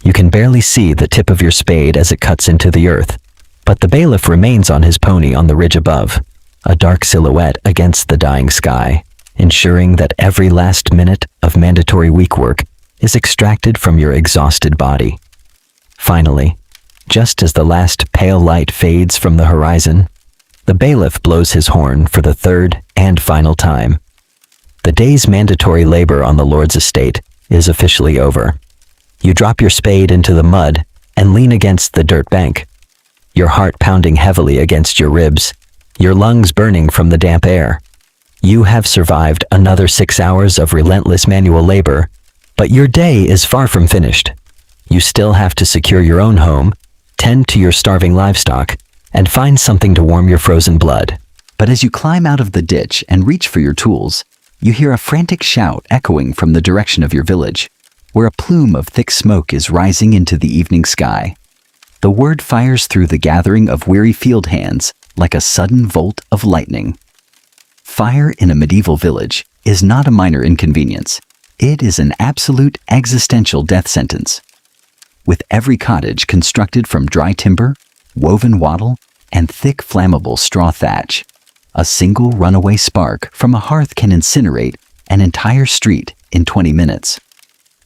You can barely see the tip of your spade as it cuts into the earth, but the bailiff remains on his pony on the ridge above, a dark silhouette against the dying sky, ensuring that every last minute of mandatory week work is extracted from your exhausted body. Finally, just as the last pale light fades from the horizon, the bailiff blows his horn for the third and final time. The day's mandatory labor on the Lord's estate is officially over. You drop your spade into the mud and lean against the dirt bank, your heart pounding heavily against your ribs, your lungs burning from the damp air. You have survived another 6 hours of relentless manual labor, but your day is far from finished. You still have to secure your own home, tend to your starving livestock, and find something to warm your frozen blood. But as you climb out of the ditch and reach for your tools, you hear a frantic shout echoing from the direction of your village, where a plume of thick smoke is rising into the evening sky. The word fires through the gathering of weary field hands like a sudden bolt of lightning. Fire in a medieval village is not a minor inconvenience. It is an absolute existential death sentence. With every cottage constructed from dry timber, woven wattle, and thick flammable straw thatch, a single runaway spark from a hearth can incinerate an entire street in 20 minutes.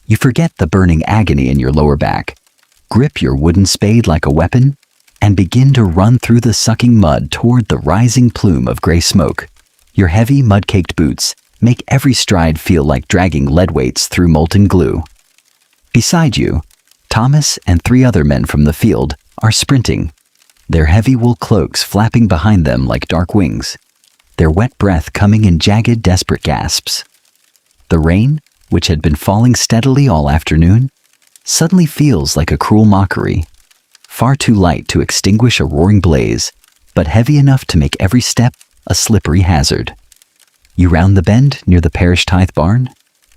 You forget the burning agony in your lower back, grip your wooden spade like a weapon, and begin to run through the sucking mud toward the rising plume of gray smoke. Your heavy, mud-caked boots make every stride feel like dragging lead weights through molten glue. Beside you, Thomas and 3 other men from the field are sprinting, their heavy wool cloaks flapping behind them like dark wings, their wet breath coming in jagged, desperate gasps. The rain, which had been falling steadily all afternoon, suddenly feels like a cruel mockery, far too light to extinguish a roaring blaze, but heavy enough to make every step a slippery hazard. You round the bend near the parish tithe barn,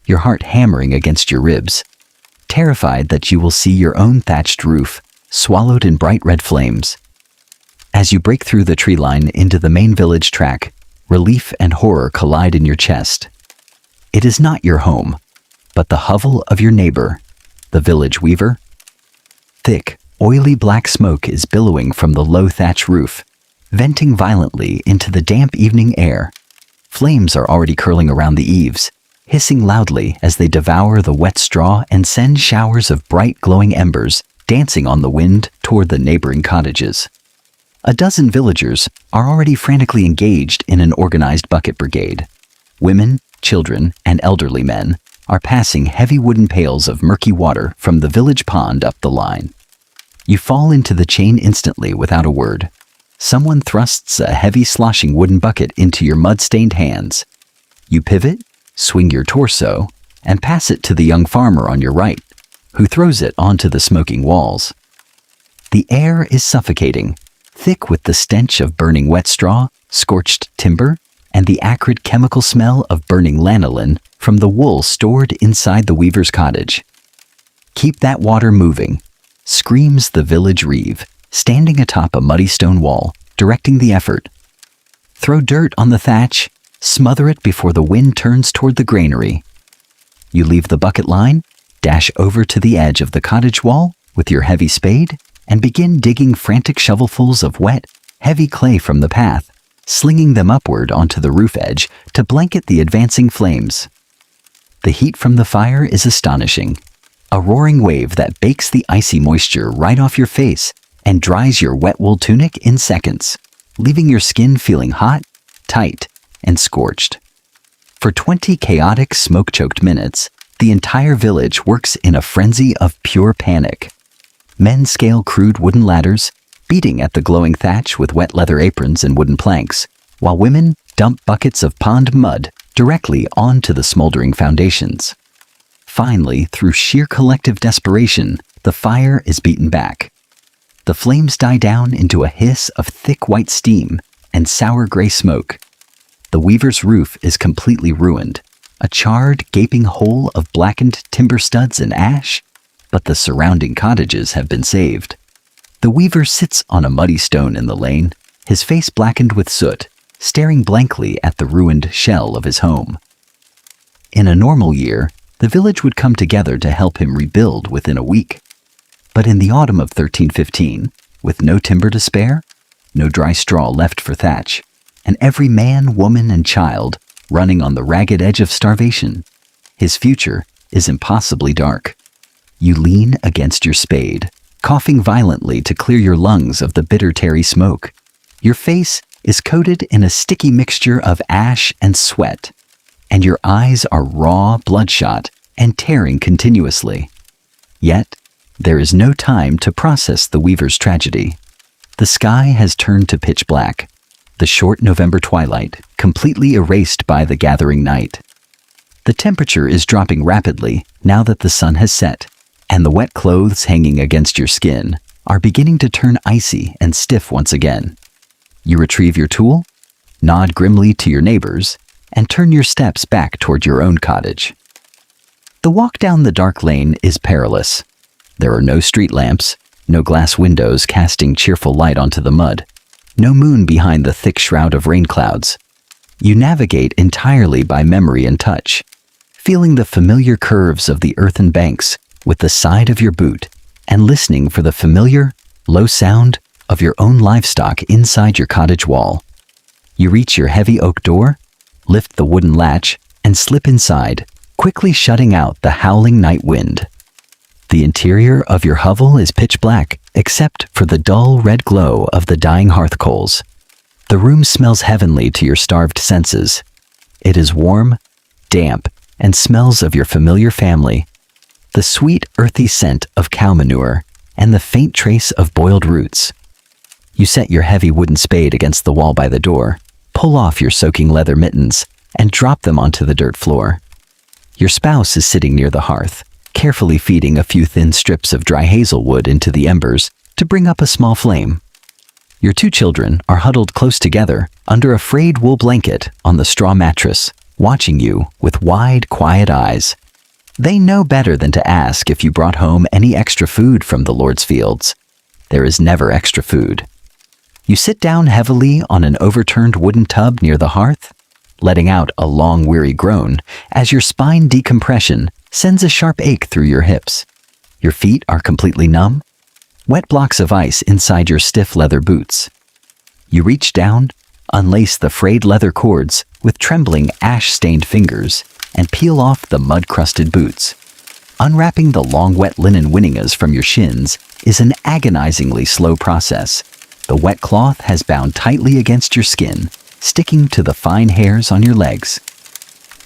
your heart hammering against your ribs, terrified that you will see your own thatched roof swallowed in bright red flames. As you break through the tree line into the main village track, relief and horror collide in your chest. It is not your home, but the hovel of your neighbor, the village weaver. Thick, oily black smoke is billowing from the low thatch roof, venting violently into the damp evening air. Flames are already curling around the eaves, hissing loudly as they devour the wet straw and send showers of bright glowing embers dancing on the wind toward the neighboring cottages. A dozen villagers are already frantically engaged in an organized bucket brigade. Women, children, and elderly men are passing heavy wooden pails of murky water from the village pond up the line. You fall into the chain instantly without a word. Someone thrusts a heavy sloshing wooden bucket into your mud-stained hands. You pivot, swing your torso, and pass it to the young farmer on your right, who throws it onto the smoking walls. The air is suffocating, thick with the stench of burning wet straw, scorched timber, and the acrid chemical smell of burning lanolin from the wool stored inside the weaver's cottage. "Keep that water moving," screams the village reeve, standing atop a muddy stone wall, directing the effort. "Throw dirt on the thatch, smother it before the wind turns toward the granary." You leave the bucket line, dash over to the edge of the cottage wall with your heavy spade, and begin digging frantic shovelfuls of wet, heavy clay from the path, slinging them upward onto the roof edge to blanket the advancing flames. The heat from the fire is astonishing, a roaring wave that bakes the icy moisture right off your face and dries your wet wool tunic in seconds, leaving your skin feeling hot, tight, and scorched. For 20 chaotic, smoke-choked minutes, the entire village works in a frenzy of pure panic. Men scale crude wooden ladders, beating at the glowing thatch with wet leather aprons and wooden planks, while women dump buckets of pond mud directly onto the smoldering foundations. Finally, through sheer collective desperation, the fire is beaten back. The flames die down into a hiss of thick white steam and sour gray smoke. The weaver's roof is completely ruined, a charred, gaping hole of blackened timber studs and ash, but the surrounding cottages have been saved. The weaver sits on a muddy stone in the lane, his face blackened with soot, staring blankly at the ruined shell of his home. In a normal year, the village would come together to help him rebuild within a week. But in the autumn of 1315, with no timber to spare, no dry straw left for thatch, and every man, woman, and child running on the ragged edge of starvation, his future is impossibly dark. You lean against your spade, coughing violently to clear your lungs of the bitter tarry smoke. Your face is coated in a sticky mixture of ash and sweat, and your eyes are raw, bloodshot, and tearing continuously. Yet, there is no time to process the weaver's tragedy. The sky has turned to pitch black, the short November twilight completely erased by the gathering night. The temperature is dropping rapidly now that the sun has set, and the wet clothes hanging against your skin are beginning to turn icy and stiff once again. You retrieve your tool, nod grimly to your neighbors, and turn your steps back toward your own cottage. The walk down the dark lane is perilous. There are no street lamps, no glass windows casting cheerful light onto the mud, no moon behind the thick shroud of rain clouds. You navigate entirely by memory and touch, feeling the familiar curves of the earthen banks with the side of your boot and listening for the familiar, low sound of your own livestock inside your cottage wall. You reach your heavy oak door, lift the wooden latch, and slip inside, quickly shutting out the howling night wind. The interior of your hovel is pitch black, except for the dull red glow of the dying hearth coals. The room smells heavenly to your starved senses. It is warm, damp, and smells of your familiar family. The sweet, earthy scent of cow manure and the faint trace of boiled roots. You set your heavy wooden spade against the wall by the door, pull off your soaking leather mittens, and drop them onto the dirt floor. Your spouse is sitting near the hearth, carefully feeding a few thin strips of dry hazelwood into the embers to bring up a small flame. Your two children are huddled close together under a frayed wool blanket on the straw mattress, watching you with wide, quiet eyes. They know better than to ask if you brought home any extra food from the Lord's fields. There is never extra food. You sit down heavily on an overturned wooden tub near the hearth, letting out a long, weary groan as your spine decompression sends a sharp ache through your hips. Your feet are completely numb, wet blocks of ice inside your stiff leather boots. You reach down, unlace the frayed leather cords with trembling ash-stained fingers, and peel off the mud-crusted boots. Unwrapping the long wet linen winningas from your shins is an agonizingly slow process. The wet cloth has bound tightly against your skin, sticking to the fine hairs on your legs.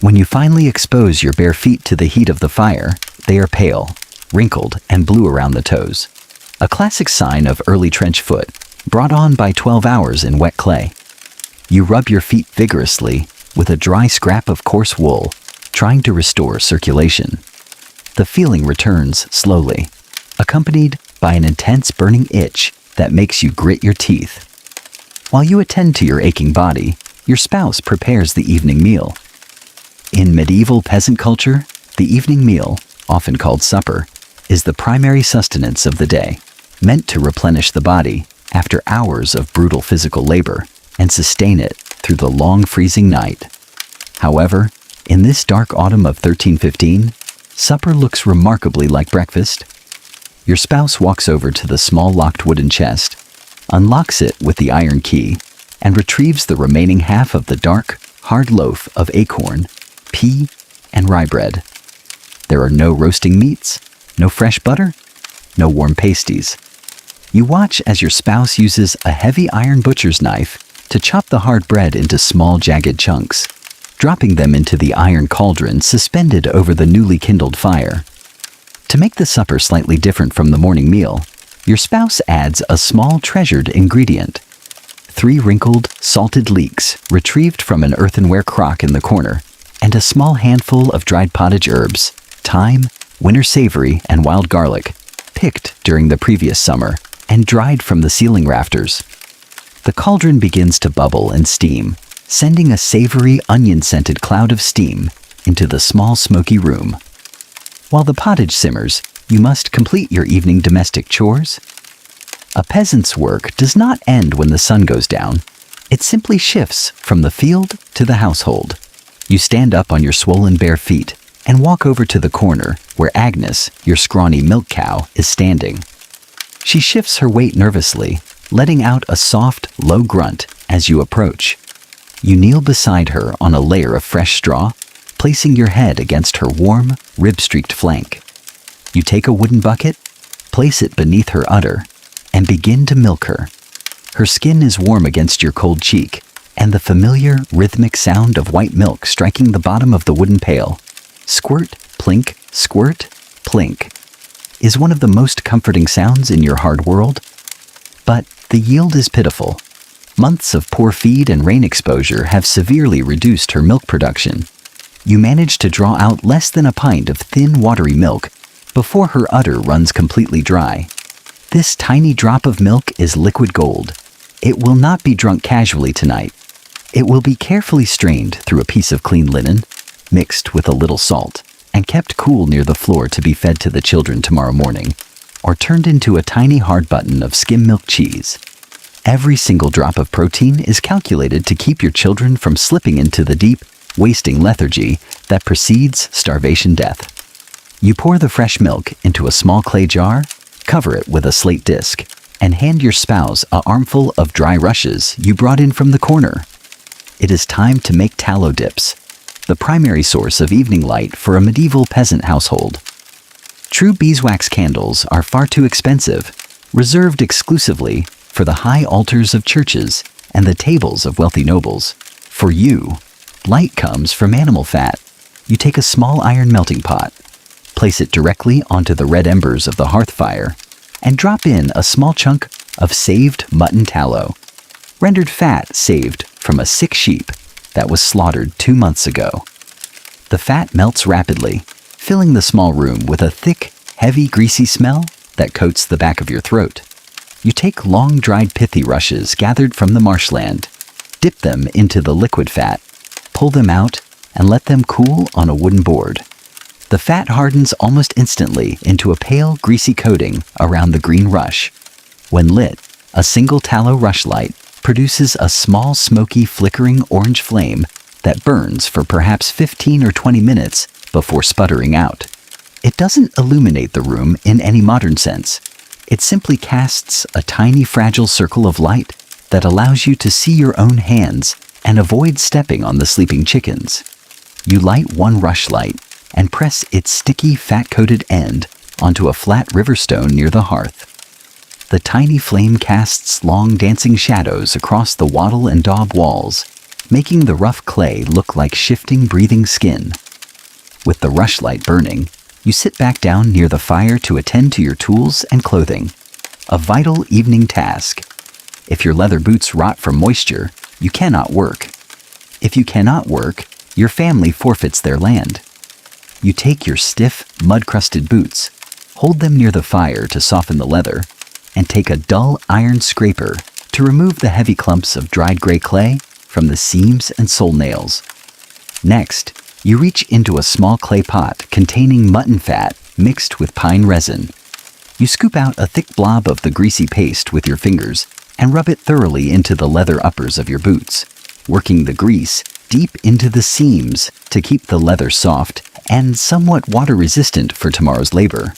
When you finally expose your bare feet to the heat of the fire, they are pale, wrinkled, and blue around the toes. A classic sign of early trench foot, brought on by 12 hours in wet clay. You rub your feet vigorously with a dry scrap of coarse wool, trying to restore circulation. The feeling returns slowly, accompanied by an intense burning itch that makes you grit your teeth. While you attend to your aching body, your spouse prepares the evening meal. In medieval peasant culture, the evening meal, often called supper, is the primary sustenance of the day, meant to replenish the body after hours of brutal physical labor and sustain it through the long freezing night. However, in this dark autumn of 1315, supper looks remarkably like breakfast. Your spouse walks over to the small locked wooden chest, unlocks it with the iron key, and retrieves the remaining half of the dark, hard loaf of acorn, pea, and rye bread. There are no roasting meats, no fresh butter, no warm pasties. You watch as your spouse uses a heavy iron butcher's knife to chop the hard bread into small jagged chunks, dropping them into the iron cauldron suspended over the newly kindled fire. To make the supper slightly different from the morning meal, your spouse adds a small treasured ingredient. 3 wrinkled, salted leeks retrieved from an earthenware crock in the corner, and a small handful of dried pottage herbs, thyme, winter savory, and wild garlic, picked during the previous summer and dried from the ceiling rafters. The cauldron begins to bubble and steam, sending a savory, onion-scented cloud of steam into the small smoky room. While the pottage simmers, you must complete your evening domestic chores. A peasant's work does not end when the sun goes down. It simply shifts from the field to the household. You stand up on your swollen bare feet and walk over to the corner where Agnes, your scrawny milk cow, is standing. She shifts her weight nervously, letting out a soft, low grunt as you approach. You kneel beside her on a layer of fresh straw, placing your head against her warm, rib-streaked flank. You take a wooden bucket, place it beneath her udder, and begin to milk her. Her skin is warm against your cold cheek, and the familiar, rhythmic sound of white milk striking the bottom of the wooden pail, squirt, plink, squirt, plink, is one of the most comforting sounds in your hard world. But the yield is pitiful. Months of poor feed and rain exposure have severely reduced her milk production. You manage to draw out less than a pint of thin, watery milk before her udder runs completely dry. This tiny drop of milk is liquid gold. It will not be drunk casually tonight. It will be carefully strained through a piece of clean linen, mixed with a little salt, and kept cool near the floor to be fed to the children tomorrow morning, or turned into a tiny hard button of skim milk cheese. Every single drop of protein is calculated to keep your children from slipping into the deep, wasting lethargy that precedes starvation death. You pour the fresh milk into a small clay jar, cover it with a slate disc, and hand your spouse an armful of dry rushes you brought in from the corner. It is time to make tallow dips, the primary source of evening light for a medieval peasant household. True beeswax candles are far too expensive, reserved exclusively for the high altars of churches and the tables of wealthy nobles. For you, light comes from animal fat. You take a small iron melting pot, place it directly onto the red embers of the hearth fire, and drop in a small chunk of saved mutton tallow, rendered fat saved from a sick sheep that was slaughtered 2 months ago. The fat melts rapidly, filling the small room with a thick, heavy, greasy smell that coats the back of your throat. You take long dried pithy rushes gathered from the marshland, dip them into the liquid fat, pull them out, and let them cool on a wooden board. The fat hardens almost instantly into a pale, greasy coating around the green rush. When lit, A single tallow rushlight produces a small, smoky, flickering orange flame that burns for perhaps 15 or 20 minutes before sputtering out. It doesn't illuminate the room in any modern sense. It simply casts a tiny, fragile circle of light that allows you to see your own hands and avoid stepping on the sleeping chickens. You light one rushlight and press its sticky, fat-coated end onto a flat river stone near the hearth. The tiny flame casts long dancing shadows across the wattle-and-daub walls, making the rough clay look like shifting, breathing skin. With the rushlight burning, you sit back down near the fire to attend to your tools and clothing. A vital evening task. If your leather boots rot from moisture, you cannot work. If you cannot work, your family forfeits their land. You take your stiff, mud-crusted boots, hold them near the fire to soften the leather, and take a dull iron scraper to remove the heavy clumps of dried gray clay from the seams and sole nails. Next, you reach into a small clay pot containing mutton fat mixed with pine resin. You scoop out a thick blob of the greasy paste with your fingers and rub it thoroughly into the leather uppers of your boots, working the grease deep into the seams to keep the leather soft and somewhat water-resistant for tomorrow's labor.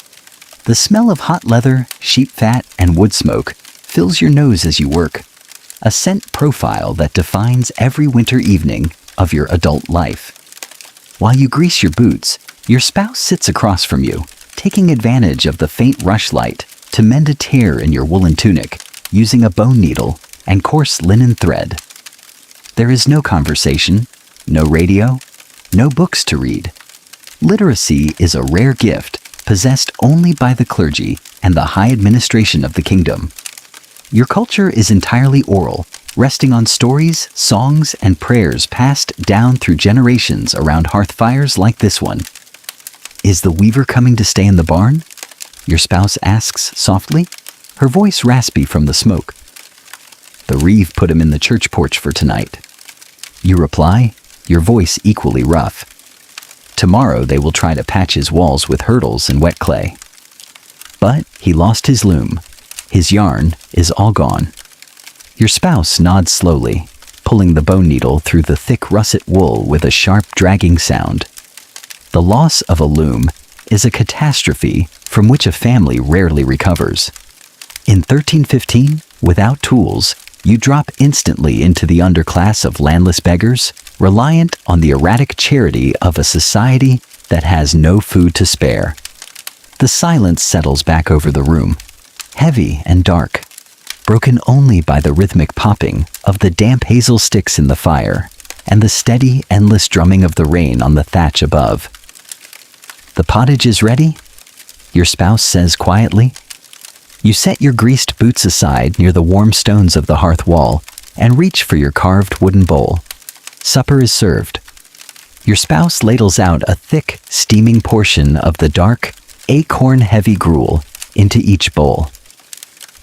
The smell of hot leather, sheep fat, and wood smoke fills your nose as you work, a scent profile that defines every winter evening of your adult life. While you grease your boots, your spouse sits across from you, taking advantage of the faint rushlight to mend a tear in your woolen tunic using a bone needle and coarse linen thread. There is no conversation, no radio, no books to read. Literacy is a rare gift possessed only by the clergy and the high administration of the kingdom. Your culture is entirely oral, resting on stories, songs, and prayers passed down through generations around hearth fires like this one. "Is the weaver coming to stay in the barn?" your spouse asks softly, her voice raspy from the smoke. "The reeve put him in the church porch for tonight." You reply, your voice equally rough. "Tomorrow they will try to patch his walls with hurdles and wet clay." But he lost his loom. His yarn is all gone. Your spouse nods slowly, pulling the bone needle through the thick russet wool with a sharp dragging sound. The loss of a loom is a catastrophe from which a family rarely recovers. In 1315, without tools, you drop instantly into the underclass of landless beggars, reliant on the erratic charity of a society that has no food to spare. The silence settles back over the room, heavy and dark, broken only by the rhythmic popping of the damp hazel sticks in the fire and the steady, endless drumming of the rain on the thatch above. "The pottage is ready?" your spouse says quietly. You set your greased boots aside near the warm stones of the hearth wall and reach for your carved wooden bowl. Supper is served. Your spouse ladles out a thick, steaming portion of the dark, acorn-heavy gruel into each bowl.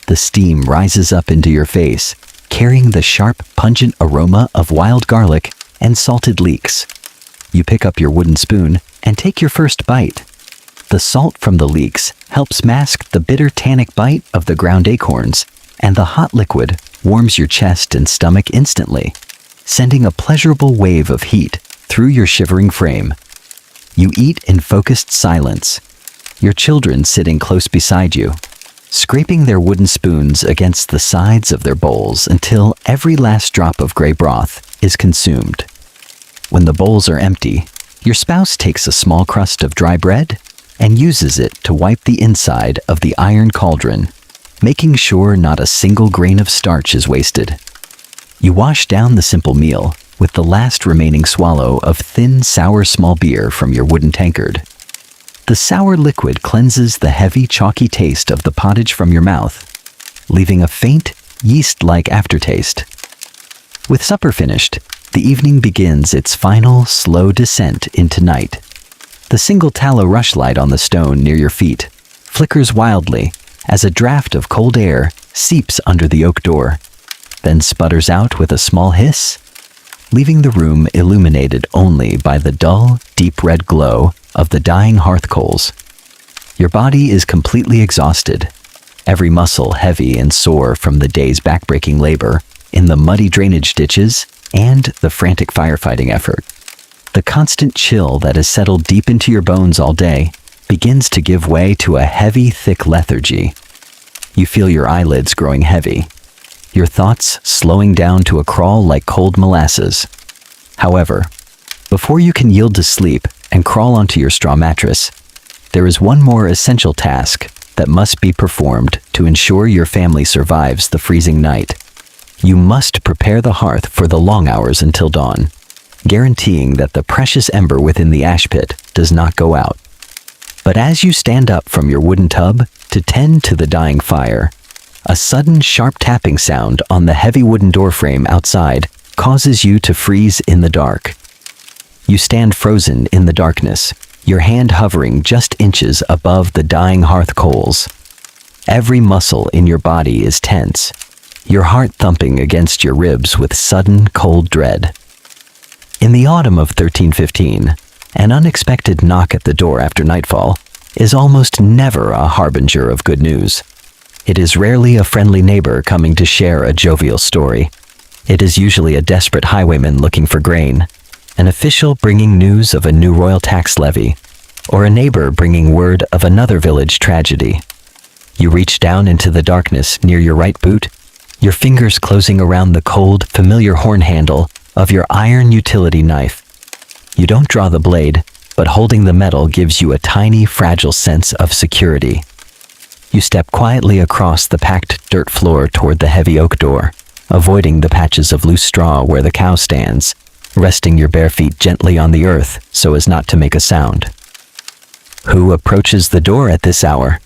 The steam rises up into your face, carrying the sharp, pungent aroma of wild garlic and salted leeks. You pick up your wooden spoon and take your first bite. The salt from the leeks helps mask the bitter tannic bite of the ground acorns, and the hot liquid warms your chest and stomach instantly, sending a pleasurable wave of heat through your shivering frame. You eat in focused silence, your children sitting close beside you, scraping their wooden spoons against the sides of their bowls until every last drop of gray broth is consumed. When the bowls are empty, your spouse takes a small crust of dry bread and uses it to wipe the inside of the iron cauldron, making sure not a single grain of starch is wasted. You wash down the simple meal with the last remaining swallow of thin, sour small beer from your wooden tankard. The sour liquid cleanses the heavy, chalky taste of the pottage from your mouth, leaving a faint, yeast-like aftertaste. With supper finished, the evening begins its final, slow descent into night. The single tallow rushlight on the stone near your feet flickers wildly as a draft of cold air seeps under the oak door, then sputters out with a small hiss, leaving the room illuminated only by the dull, deep red glow of the dying hearth coals. Your body is completely exhausted, every muscle heavy and sore from the day's backbreaking labor in the muddy drainage ditches and the frantic firefighting effort. The constant chill that has settled deep into your bones all day begins to give way to a heavy, thick lethargy. You feel your eyelids growing heavy, your thoughts slowing down to a crawl like cold molasses. However, before you can yield to sleep and crawl onto your straw mattress, there is one more essential task that must be performed to ensure your family survives the freezing night. You must prepare the hearth for the long hours until dawn, guaranteeing that the precious ember within the ash pit does not go out. But as you stand up from your wooden tub to tend to the dying fire, a sudden sharp tapping sound on the heavy wooden doorframe outside causes you to freeze in the dark. You stand frozen in the darkness, your hand hovering just inches above the dying hearth coals. Every muscle in your body is tense, your heart thumping against your ribs with sudden, cold dread. In the autumn of 1315, an unexpected knock at the door after nightfall is almost never a harbinger of good news. It is rarely a friendly neighbor coming to share a jovial story. It is usually a desperate highwayman looking for grain, an official bringing news of a new royal tax levy, or a neighbor bringing word of another village tragedy. You reach down into the darkness near your right boot, your fingers closing around the cold, familiar horn handle of your iron utility knife. You don't draw the blade, but holding the metal gives you a tiny, fragile sense of security. You step quietly across the packed dirt floor toward the heavy oak door, avoiding the patches of loose straw where the cow stands, resting your bare feet gently on the earth so as not to make a sound. Who approaches the door at this hour?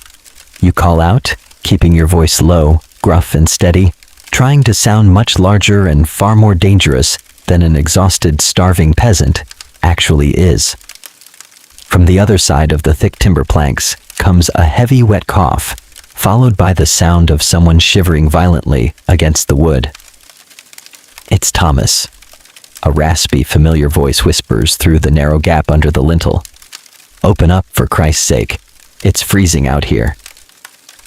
You call out, keeping your voice low, gruff and steady, trying to sound much larger and far more dangerous than an exhausted, starving peasant actually is. From the other side of the thick timber planks comes a heavy, wet cough, followed by the sound of someone shivering violently against the wood. It's Thomas. A raspy, familiar voice whispers through the narrow gap under the lintel. Open up, for Christ's sake. It's freezing out here.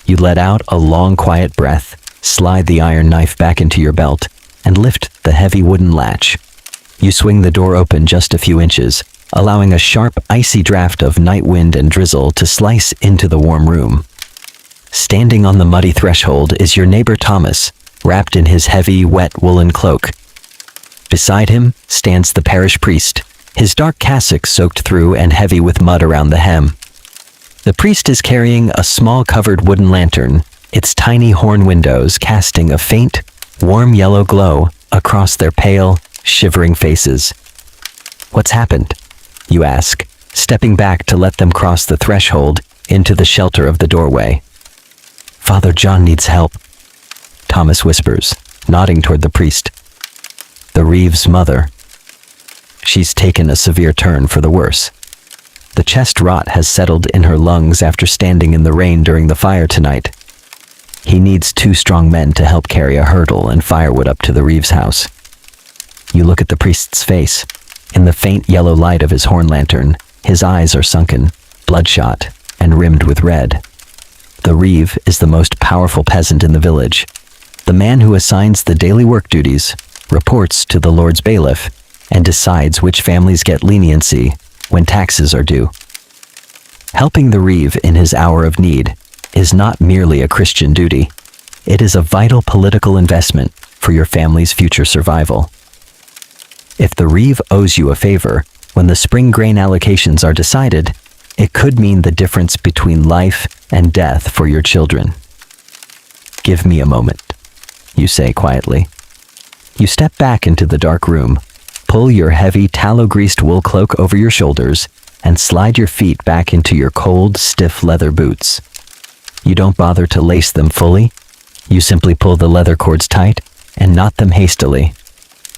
You let out a long, quiet breath, slide the iron knife back into your belt, and lift the heavy wooden latch. You swing the door open just a few inches, allowing a sharp, icy draft of night wind and drizzle to slice into the warm room. Standing on the muddy threshold is your neighbor Thomas, wrapped in his heavy, wet woolen cloak. Beside him stands the parish priest, his dark cassock soaked through and heavy with mud around the hem. The priest is carrying a small covered wooden lantern, its tiny horn windows casting a faint, warm yellow glow across their pale, shivering faces. What's happened? You ask, stepping back to let them cross the threshold into the shelter of the doorway. Father John needs help, Thomas whispers, nodding toward the priest. The Reeves' mother. She's taken a severe turn for the worse. The chest rot has settled in her lungs after standing in the rain during the fire tonight. He needs 2 strong men to help carry a hurdle and firewood up to the Reeves' house. You look at the priest's face. In the faint yellow light of his horn lantern, his eyes are sunken, bloodshot, and rimmed with red. The Reeve is the most powerful peasant in the village. The man who assigns the daily work duties, reports to the Lord's bailiff, and decides which families get leniency when taxes are due. Helping the Reeve in his hour of need is not merely a Christian duty. It is a vital political investment for your family's future survival. If the Reeve owes you a favor when the spring grain allocations are decided, it could mean the difference between life and death for your children. Give me a moment, you say quietly. You step back into the dark room, pull your heavy tallow-greased wool cloak over your shoulders, and slide your feet back into your cold, stiff leather boots. You don't bother to lace them fully. You simply pull the leather cords tight and knot them hastily.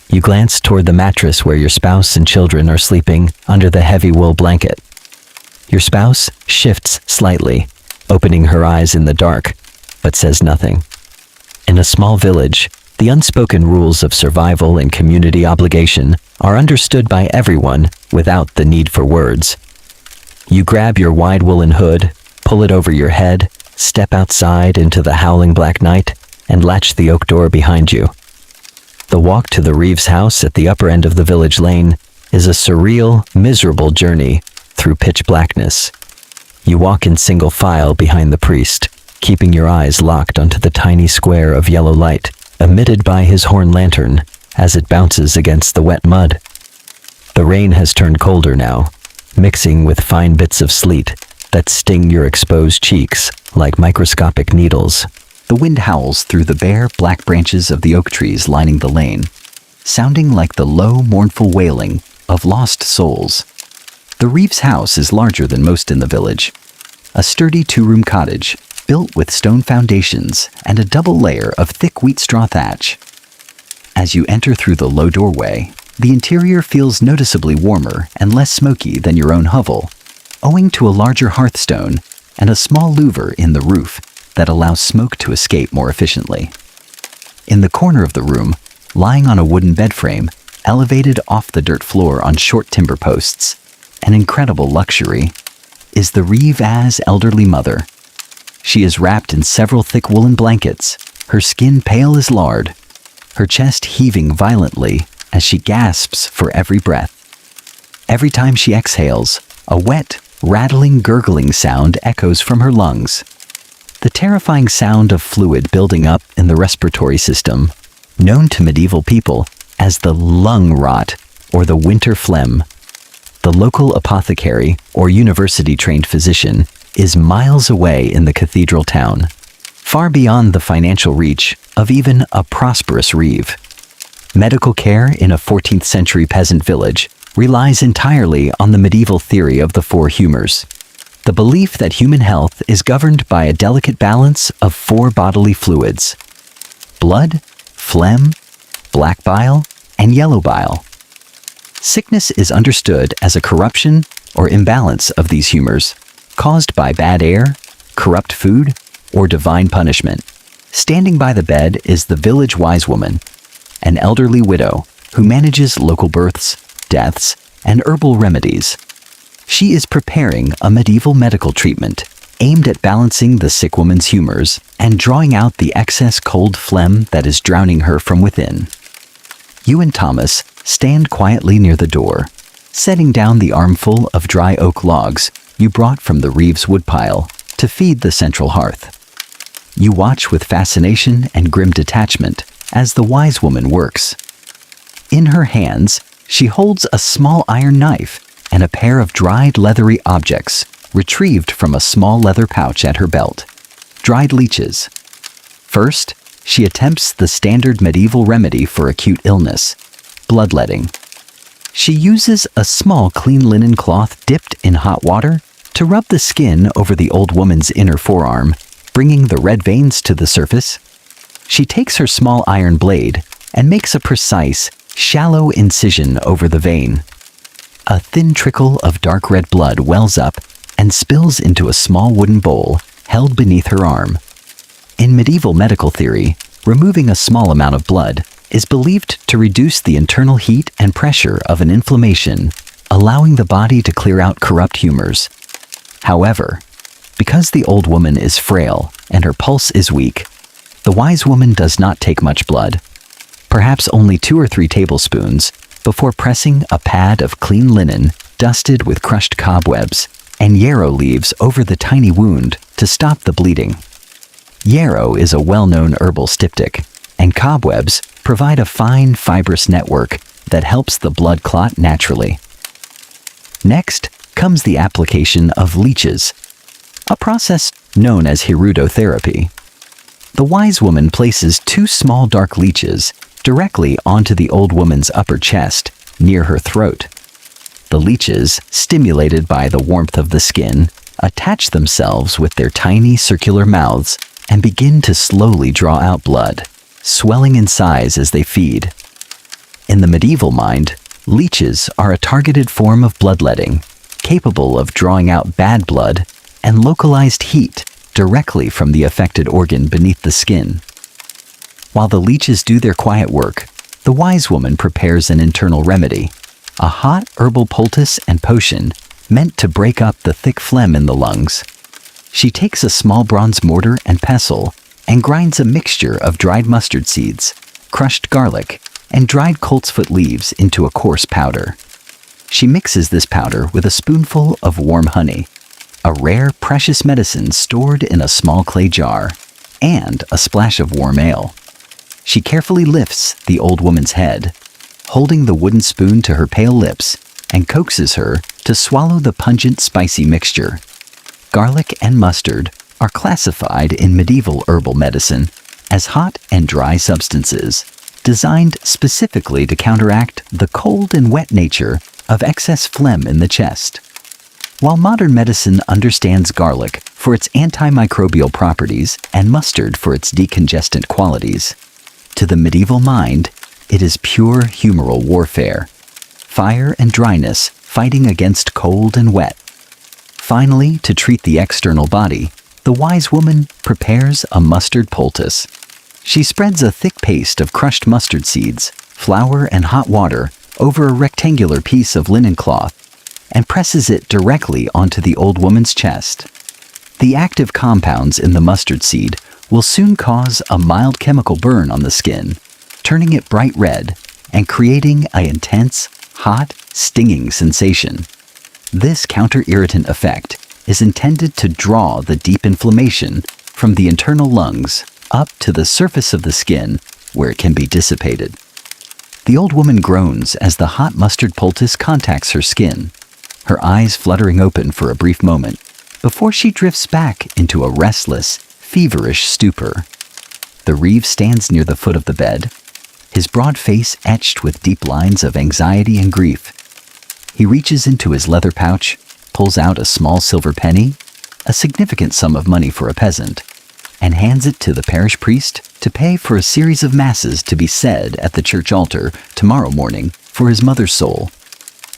You glance toward the mattress where your spouse and children are sleeping under the heavy wool blanket. Your spouse shifts slightly, opening her eyes in the dark, but says nothing. In a small village, the unspoken rules of survival and community obligation are understood by everyone without the need for words. You grab your wide woolen hood, pull it over your head, step outside into the howling black night and latch the oak door behind you. The walk to the Reeves house at the upper end of the village lane is a surreal, miserable journey through pitch blackness. You walk in single file behind the priest, keeping your eyes locked onto the tiny square of yellow light emitted by his horn lantern as it bounces against the wet mud. The rain has turned colder now, mixing with fine bits of sleet that sting your exposed cheeks like microscopic needles. The wind howls through the bare, black branches of the oak trees lining the lane, sounding like the low, mournful wailing of lost souls. The Reeves house is larger than most in the village. A sturdy two-room cottage, built with stone foundations and a double layer of thick wheat straw thatch. As you enter through the low doorway, the interior feels noticeably warmer and less smoky than your own hovel, owing to a larger hearthstone and a small louver in the roof that allows smoke to escape more efficiently. In the corner of the room, lying on a wooden bed frame, elevated off the dirt floor on short timber posts, an incredible luxury, is the Reeves' elderly mother. She is wrapped in several thick woolen blankets, her skin pale as lard, her chest heaving violently as she gasps for every breath. Every time she exhales, a wet, rattling, gurgling sound echoes from her lungs. The terrifying sound of fluid building up in the respiratory system, known to medieval people as the lung rot or the winter phlegm. The local apothecary or university-trained physician is miles away in the cathedral town, far beyond the financial reach of even a prosperous Reeve. Medical care in a 14th century peasant village relies entirely on the medieval theory of the four humors, the belief that human health is governed by a delicate balance of four bodily fluids: blood, phlegm, black bile, and yellow bile. Sickness is understood as a corruption or imbalance of these humors, caused by bad air, corrupt food, or divine punishment. Standing by the bed is the village wise woman, an elderly widow who manages local births, deaths, and herbal remedies. She is preparing a medieval medical treatment aimed at balancing the sick woman's humors and drawing out the excess cold phlegm that is drowning her from within. You and Thomas stand quietly near the door, setting down the armful of dry oak logs you brought from the Reeves woodpile to feed the central hearth. You watch with fascination and grim detachment as the wise woman works. In her hands, she holds a small iron knife and a pair of dried leathery objects retrieved from a small leather pouch at her belt. Dried leeches. First, she attempts the standard medieval remedy for acute illness, bloodletting. She uses a small clean linen cloth dipped in hot water to rub the skin over the old woman's inner forearm, bringing the red veins to the surface. She takes her small iron blade and makes a precise, shallow incision over the vein. A thin trickle of dark red blood wells up and spills into a small wooden bowl held beneath her arm. In medieval medical theory, removing a small amount of blood is believed to reduce the internal heat and pressure of an inflammation, allowing the body to clear out corrupt humors. However, because the old woman is frail and her pulse is weak, the wise woman does not take much blood, perhaps only 2 or 3 tablespoons, before pressing a pad of clean linen dusted with crushed cobwebs and yarrow leaves over the tiny wound to stop the bleeding. Yarrow is a well-known herbal styptic, and cobwebs provide a fine, fibrous network that helps the blood clot naturally. Next comes the application of leeches, a process known as hirudotherapy. The wise woman places 2 small dark leeches directly onto the old woman's upper chest, near her throat. The leeches, stimulated by the warmth of the skin, attach themselves with their tiny circular mouths and begin to slowly draw out blood, swelling in size as they feed. In the medieval mind, leeches are a targeted form of bloodletting, capable of drawing out bad blood and localized heat directly from the affected organ beneath the skin. While the leeches do their quiet work, the wise woman prepares an internal remedy, a hot herbal poultice and potion meant to break up the thick phlegm in the lungs. She takes a small bronze mortar and pestle and grinds a mixture of dried mustard seeds, crushed garlic, and dried coltsfoot leaves into a coarse powder. She mixes this powder with a spoonful of warm honey, a rare, precious medicine stored in a small clay jar, and a splash of warm ale. She carefully lifts the old woman's head, holding the wooden spoon to her pale lips, and coaxes her to swallow the pungent, spicy mixture. Garlic and mustard are classified in medieval herbal medicine as hot and dry substances, designed specifically to counteract the cold and wet nature of excess phlegm in the chest. While modern medicine understands garlic for its antimicrobial properties and mustard for its decongestant qualities, to the medieval mind, it is pure humoral warfare, fire and dryness fighting against cold and wet. Finally, to treat the external body, the wise woman prepares a mustard poultice. She spreads a thick paste of crushed mustard seeds, flour, and hot water over a rectangular piece of linen cloth and presses it directly onto the old woman's chest. The active compounds in the mustard seed will soon cause a mild chemical burn on the skin, turning it bright red and creating an intense, hot, stinging sensation. This counter-irritant effect is intended to draw the deep inflammation from the internal lungs up to the surface of the skin where it can be dissipated. The old woman groans as the hot mustard poultice contacts her skin, her eyes fluttering open for a brief moment before she drifts back into a restless, feverish stupor. The reeve stands near the foot of the bed, his broad face etched with deep lines of anxiety and grief. He reaches into his leather pouch, pulls out a small silver penny, a significant sum of money for a peasant, and hands it to the parish priest to pay for a series of masses to be said at the church altar tomorrow morning for his mother's soul.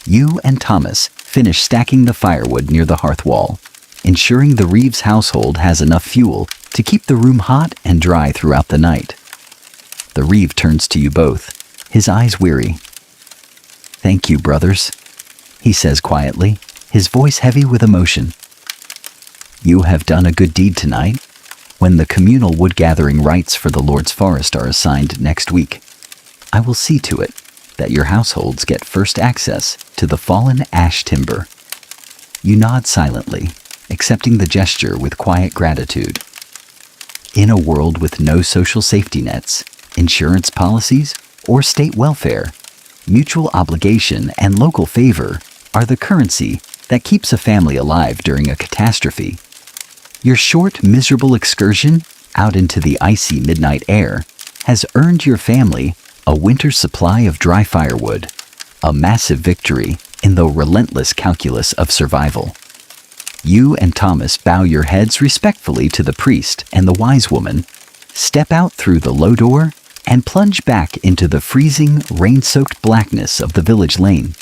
You and Thomas finish stacking the firewood near the hearth wall, ensuring the Reeves household has enough fuel to keep the room hot and dry throughout the night. The Reeve turns to you both, his eyes weary. "Thank you, brothers," he says quietly, his voice heavy with emotion. "You have done a good deed tonight, when the communal wood-gathering rites for the Lord's forest are assigned next week. I will see to it that your households get first access to the fallen ash timber." You nod silently, accepting the gesture with quiet gratitude. In a world with no social safety nets, insurance policies, or state welfare, mutual obligation and local favor are the currency that keeps a family alive during a catastrophe. Your short, miserable excursion out into the icy midnight air has earned your family a winter supply of dry firewood, a massive victory in the relentless calculus of survival. You and Thomas bow your heads respectfully to the priest and the wise woman, step out through the low door, and plunge back into the freezing, rain-soaked blackness of the village lane.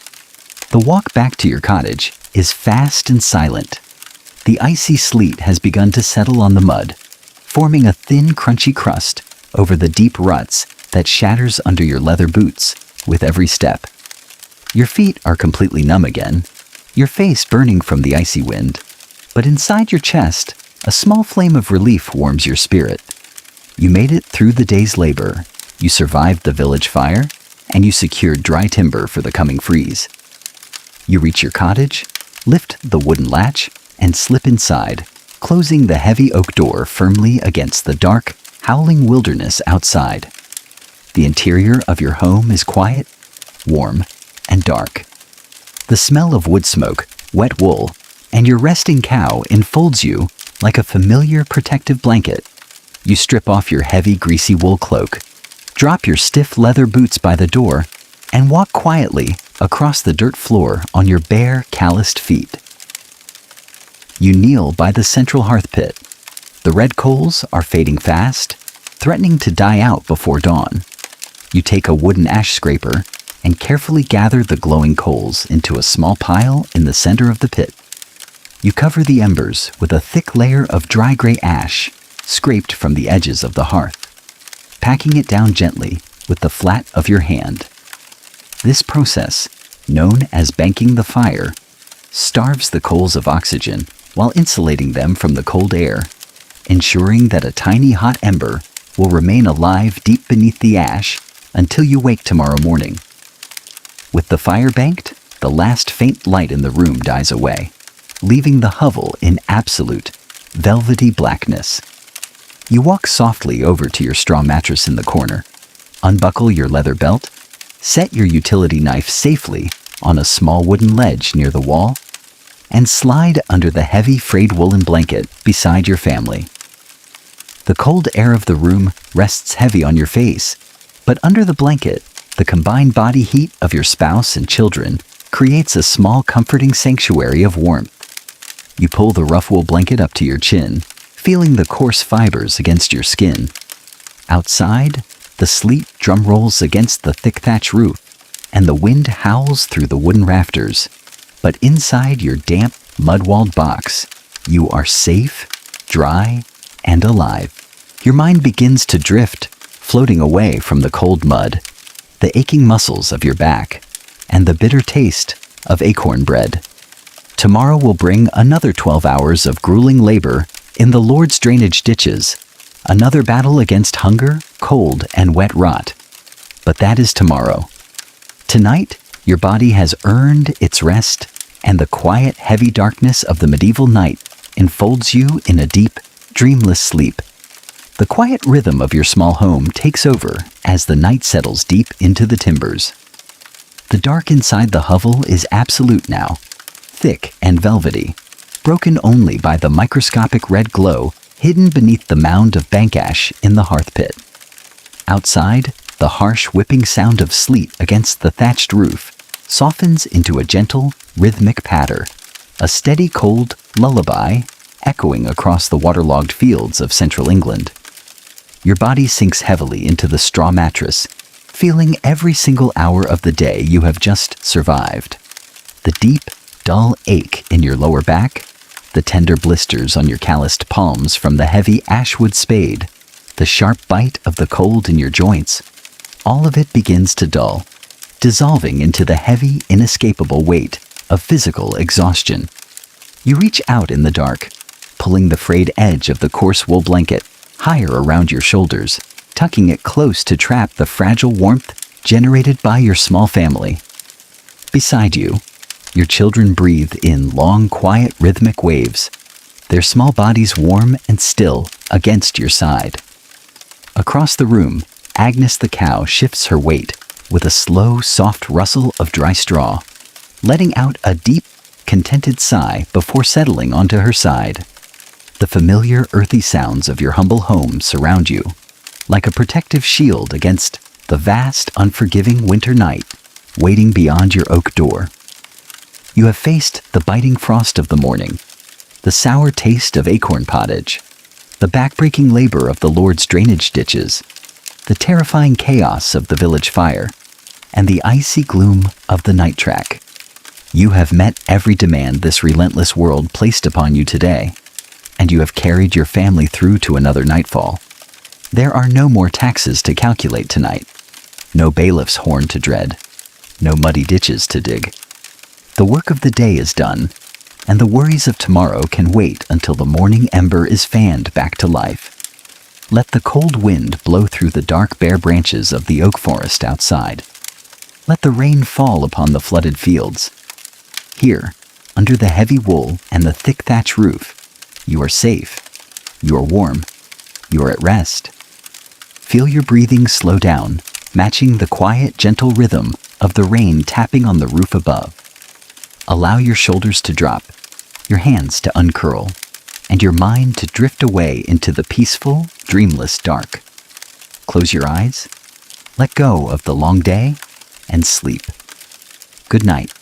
The walk back to your cottage is fast and silent. The icy sleet has begun to settle on the mud, forming a thin, crunchy crust over the deep ruts that shatters under your leather boots with every step. Your feet are completely numb again, your face burning from the icy wind, but inside your chest, a small flame of relief warms your spirit. You made it through the day's labor, you survived the village fire, and you secured dry timber for the coming freeze. You reach your cottage, lift the wooden latch, and slip inside, closing the heavy oak door firmly against the dark, howling wilderness outside. The interior of your home is quiet, warm, and dark. The smell of wood smoke, wet wool, and your resting cow enfolds you like a familiar protective blanket. You strip off your heavy, greasy wool cloak, drop your stiff leather boots by the door, and walk quietly across the dirt floor on your bare, calloused feet. You kneel by the central hearth pit. The red coals are fading fast, threatening to die out before dawn. You take a wooden ash scraper and carefully gather the glowing coals into a small pile in the center of the pit. You cover the embers with a thick layer of dry gray ash scraped from the edges of the hearth, packing it down gently with the flat of your hand. This process, known as banking the fire, starves the coals of oxygen while insulating them from the cold air, ensuring that a tiny hot ember will remain alive deep beneath the ash until you wake tomorrow morning. With the fire banked, the last faint light in the room dies away, leaving the hovel in absolute, velvety blackness. You walk softly over to your straw mattress in the corner, unbuckle your leather belt, set your utility knife safely on a small wooden ledge near the wall, and slide under the heavy frayed woolen blanket beside your family. The cold air of the room rests heavy on your face, but under the blanket, the combined body heat of your spouse and children creates a small comforting sanctuary of warmth. You pull the rough wool blanket up to your chin, feeling the coarse fibers against your skin. Outside, the sleet drum rolls against the thick thatch roof, and the wind howls through the wooden rafters. But inside your damp, mud-walled box, you are safe, dry, and alive. Your mind begins to drift, floating away from the cold mud, the aching muscles of your back, and the bitter taste of acorn bread. Tomorrow will bring another 12 hours of grueling labor in the Lord's drainage ditches, another battle against hunger, cold, and wet rot. But that is tomorrow. Tonight, your body has earned its rest, and the quiet, heavy darkness of the medieval night enfolds you in a deep, dreamless sleep. The quiet rhythm of your small home takes over as the night settles deep into the timbers. The dark inside the hovel is absolute now, thick and velvety, broken only by the microscopic red glow hidden beneath the mound of bank ash in the hearth pit. Outside, the harsh whipping sound of sleet against the thatched roof softens into a gentle, rhythmic patter, a steady cold lullaby echoing across the waterlogged fields of central England. Your body sinks heavily into the straw mattress, feeling every single hour of the day you have just survived. The deep, dull ache in your lower back, the tender blisters on your calloused palms from the heavy ashwood spade, the sharp bite of the cold in your joints, all of it begins to dull, dissolving into the heavy, inescapable weight of physical exhaustion. You reach out in the dark, pulling the frayed edge of the coarse wool blanket higher around your shoulders, tucking it close to trap the fragile warmth generated by your small family. Beside you, your children breathe in long, quiet, rhythmic waves, their small bodies warm and still against your side. Across the room, Agnes the cow shifts her weight with a slow, soft rustle of dry straw, letting out a deep, contented sigh before settling onto her side. The familiar, earthy sounds of your humble home surround you, like a protective shield against the vast, unforgiving winter night waiting beyond your oak door. You have faced the biting frost of the morning, the sour taste of acorn pottage, the backbreaking labor of the Lord's drainage ditches, the terrifying chaos of the village fire, and the icy gloom of the night track. You have met every demand this relentless world placed upon you today, and you have carried your family through to another nightfall. There are no more taxes to calculate tonight, no bailiff's horn to dread, no muddy ditches to dig. The work of the day is done, and the worries of tomorrow can wait until the morning ember is fanned back to life. Let the cold wind blow through the dark bare branches of the oak forest outside. Let the rain fall upon the flooded fields. Here, under the heavy wool and the thick thatch roof, you are safe, you are warm, you are at rest. Feel your breathing slow down, matching the quiet, gentle rhythm of the rain tapping on the roof above. Allow your shoulders to drop, your hands to uncurl, and your mind to drift away into the peaceful, dreamless dark. Close your eyes, let go of the long day, and sleep. Good night.